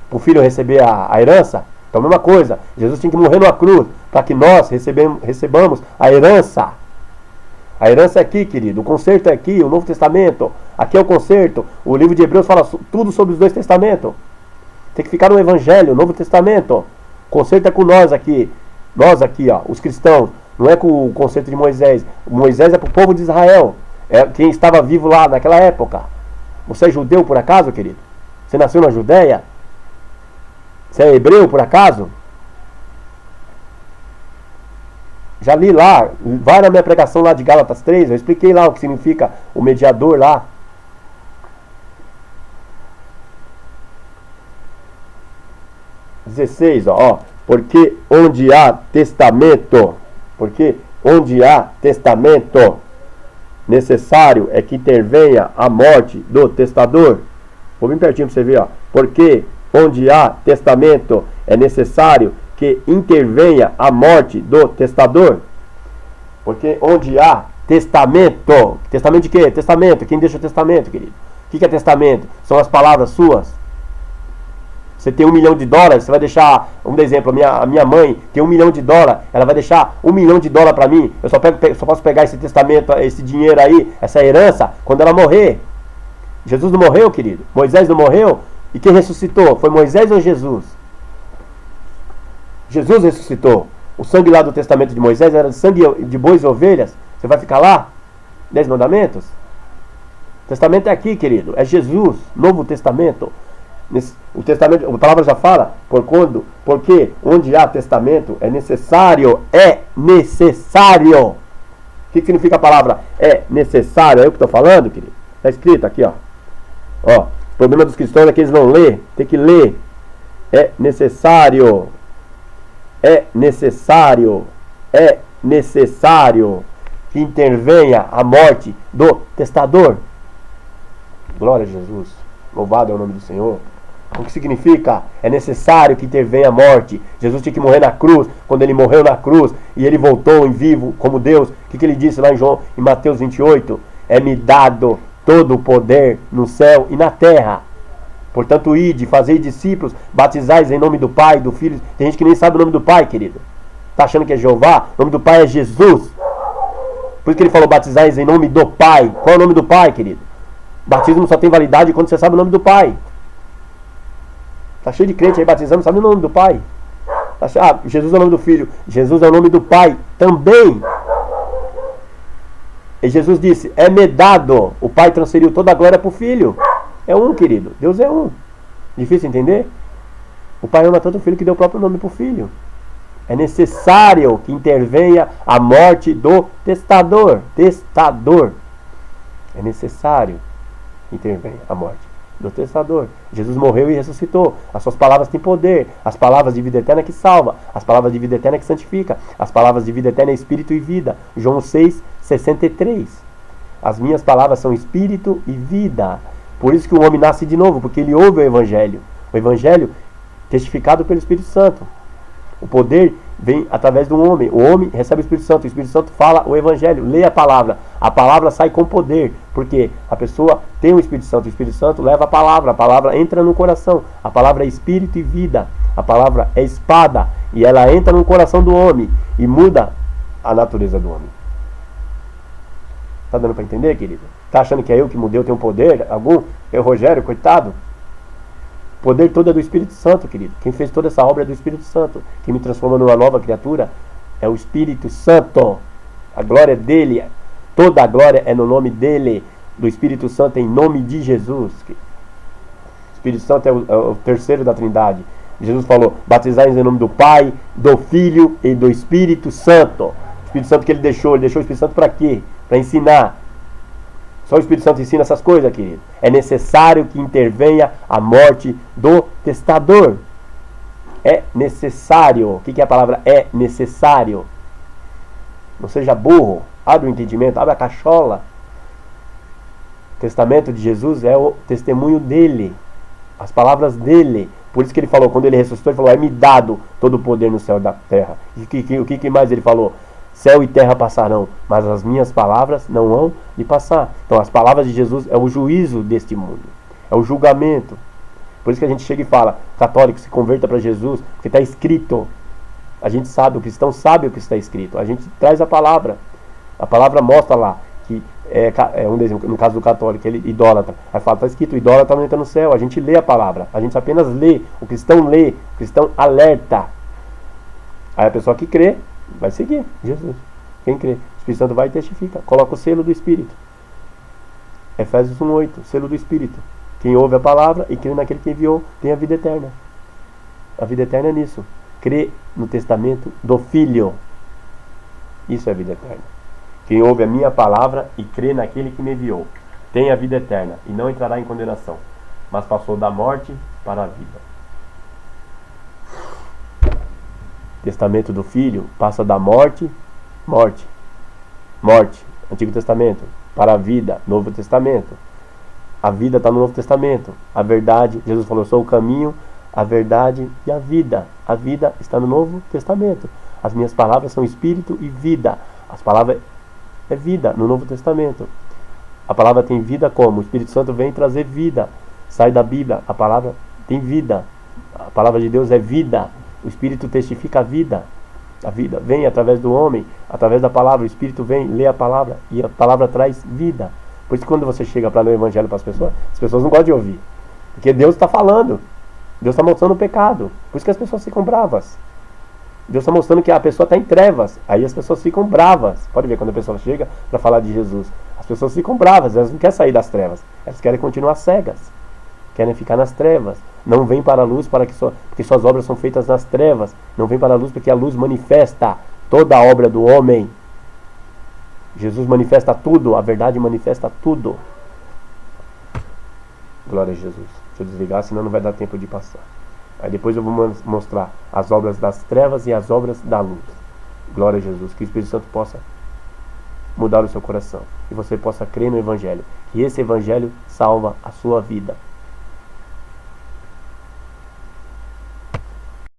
Para o filho receber a herança? Então a mesma coisa. Jesus tinha que morrer numa cruz para que nós recebamos a herança. A herança é aqui, querido. O concerto é aqui, o Novo Testamento. Aqui é o concerto. O livro de Hebreus fala tudo sobre os dois testamentos. Tem que ficar no Evangelho, o Novo Testamento. O concerto é com nós aqui. Nós aqui, ó, os cristãos. Não é com o concerto de Moisés. Moisés é para o povo de Israel. É quem estava vivo lá naquela época. Você é judeu por acaso, querido? Você nasceu na Judéia? Você é hebreu por acaso? Já li lá, vai na minha pregação lá de Gálatas 3, eu expliquei lá o que significa o mediador lá. Ó, porque onde há testamento, necessário é que intervenha a morte do testador. Vou bem pertinho para você ver, ó. Porque onde há testamento é necessário que intervenha a morte do testador. Porque onde há testamento, testamento de quê? Testamento, quem deixa o testamento, querido? O que é testamento? São as palavras suas. Você tem $1 milhão, você vai deixar, vamos dar exemplo, a minha mãe tem $1 milhão, ela vai deixar $1 milhão para mim, eu só posso pegar esse testamento, esse dinheiro aí, essa herança, quando ela morrer. Jesus não morreu, querido? Moisés não morreu? E quem ressuscitou? Foi Moisés ou Jesus? Jesus ressuscitou. O sangue lá do testamento de Moisés era de sangue de bois e ovelhas. Você vai ficar lá? 10 mandamentos? O testamento é aqui, querido. É Jesus. Novo testamento. O testamento, a palavra já fala, porque onde há testamento é necessário. É necessário. O que significa a palavra é necessário? É eu que estou falando, querido? Está escrito aqui, ó. Ó, o problema dos cristãos é que eles não lê. Tem que ler. É necessário. É necessário que intervenha a morte do testador. Glória a Jesus. Louvado é o nome do Senhor. O que significa? É necessário que intervenha a morte. Jesus tinha que morrer na cruz. Quando ele morreu na cruz e ele voltou em vivo como Deus, o que ele disse lá em Mateus 28? É-me dado todo o poder no céu e na terra. Portanto, ide, fazei discípulos, batizais em nome do Pai, do Filho. Tem gente que nem sabe o nome do Pai, querido. Está achando que é Jeová? O nome do Pai é Jesus. Por isso que ele falou batizais em nome do Pai. Qual é o nome do Pai, querido? Batismo só tem validade quando você sabe o nome do Pai. Está cheio de crente aí batizando, não sabe o nome do Pai. Jesus é o nome do Filho. Jesus é o nome do Pai também. E Jesus disse, é-me dado. O Pai transferiu toda a glória para o Filho. É um, querido. Deus é um. Difícil entender? O Pai ama tanto o Filho que deu o próprio nome para o Filho. É necessário que intervenha a morte do testador. Testador. É necessário que intervenha a morte do testador. Jesus morreu e ressuscitou. As suas palavras têm poder. As palavras de vida eterna que salva. As palavras de vida eterna que santifica. As palavras de vida eterna é espírito e vida. João 6:63. As minhas palavras são espírito e vida. Por isso que o homem nasce de novo, porque ele ouve o Evangelho. O Evangelho testificado pelo Espírito Santo. O poder vem através do homem. O homem recebe o Espírito Santo. O Espírito Santo fala o Evangelho. Lê a palavra. A palavra sai com poder. Porque a pessoa tem o Espírito Santo. O Espírito Santo leva a palavra. A palavra entra no coração. A palavra é espírito e vida. A palavra é espada. E ela entra no coração do homem. E muda a natureza do homem. Tá dando para entender, querido? Tá achando que é eu que mudei, eu tenho poder algum? Eu, Rogério, coitado. O poder todo é do Espírito Santo, querido. Quem fez toda essa obra é do Espírito Santo. Quem me transforma numa nova criatura é o Espírito Santo. A glória é dele. Toda a glória é no nome dele. Do Espírito Santo, em nome de Jesus. O Espírito Santo é o terceiro da Trindade. Jesus falou, batizai-nos em nome do Pai, do Filho e do Espírito Santo. O Espírito Santo que ele deixou o Espírito Santo para quê? Para ensinar. Só o Espírito Santo ensina essas coisas, querido. É necessário que intervenha a morte do testador. É necessário. O que é a palavra é necessário? Não seja burro. Abre o entendimento, abre a cachola. O testamento de Jesus é o testemunho dele. As palavras dele. Por isso que ele falou, quando ele ressuscitou, ele falou, é-me dado todo o poder no céu e na terra. E o que mais ele falou? Céu e terra passarão, mas as minhas palavras não hão de passar. Então as palavras de Jesus é o juízo deste mundo. É o julgamento. Por isso que a gente chega e fala, católico, se converta para Jesus, porque está escrito. A gente sabe, o cristão sabe o que está escrito. A gente traz a palavra. A palavra mostra lá que um exemplo, no caso do católico, ele idólatra. Aí fala, está escrito, idólatra não entra no céu. A gente lê a palavra. A gente apenas lê. O cristão lê. O cristão alerta. Aí a pessoa que crê vai seguir Jesus. Quem crê? O Espírito Santo vai e testifica. Coloca o selo do Espírito. Efésios 1:8, selo do Espírito. Quem ouve a palavra e crê naquele que enviou tem a vida eterna. A vida eterna é nisso. Crê no testamento do Filho. Isso é a vida eterna. Quem ouve a minha palavra e crê naquele que me enviou tem a vida eterna e não entrará em condenação, mas passou da morte para a vida. Testamento do Filho passa da morte, morte, Antigo Testamento, para a vida, Novo Testamento. A vida está no Novo Testamento. A verdade, Jesus falou, eu sou o caminho, a verdade e a vida. A vida está no Novo Testamento. As minhas palavras são espírito e vida. As palavras é vida no Novo Testamento. A palavra tem vida como? O Espírito Santo vem trazer vida. Sai da Bíblia, a palavra tem vida. A palavra de Deus é vida. O Espírito testifica a vida. A vida vem através do homem, através da palavra. O Espírito vem, lê a palavra e a palavra traz vida. Por isso que quando você chega para ler o Evangelho para as pessoas não gostam de ouvir. Porque Deus está falando. Deus está mostrando o pecado. Por isso que as pessoas ficam bravas. Deus está mostrando que a pessoa está em trevas. Aí as pessoas ficam bravas. Pode ver, quando a pessoa chega para falar de Jesus, as pessoas ficam bravas. Elas não querem sair das trevas. Elas querem continuar cegas. Querem ficar nas trevas. Não vêm para a luz porque suas obras são feitas nas trevas. Não vêm para a luz porque a luz manifesta toda a obra do homem. Jesus manifesta tudo. A verdade manifesta tudo. Glória a Jesus. Deixa eu desligar, senão não vai dar tempo de passar. Aí depois eu vou mostrar as obras das trevas e as obras da luz. Glória a Jesus. Que o Espírito Santo possa mudar o seu coração. E você possa crer no Evangelho. Que esse Evangelho salva a sua vida.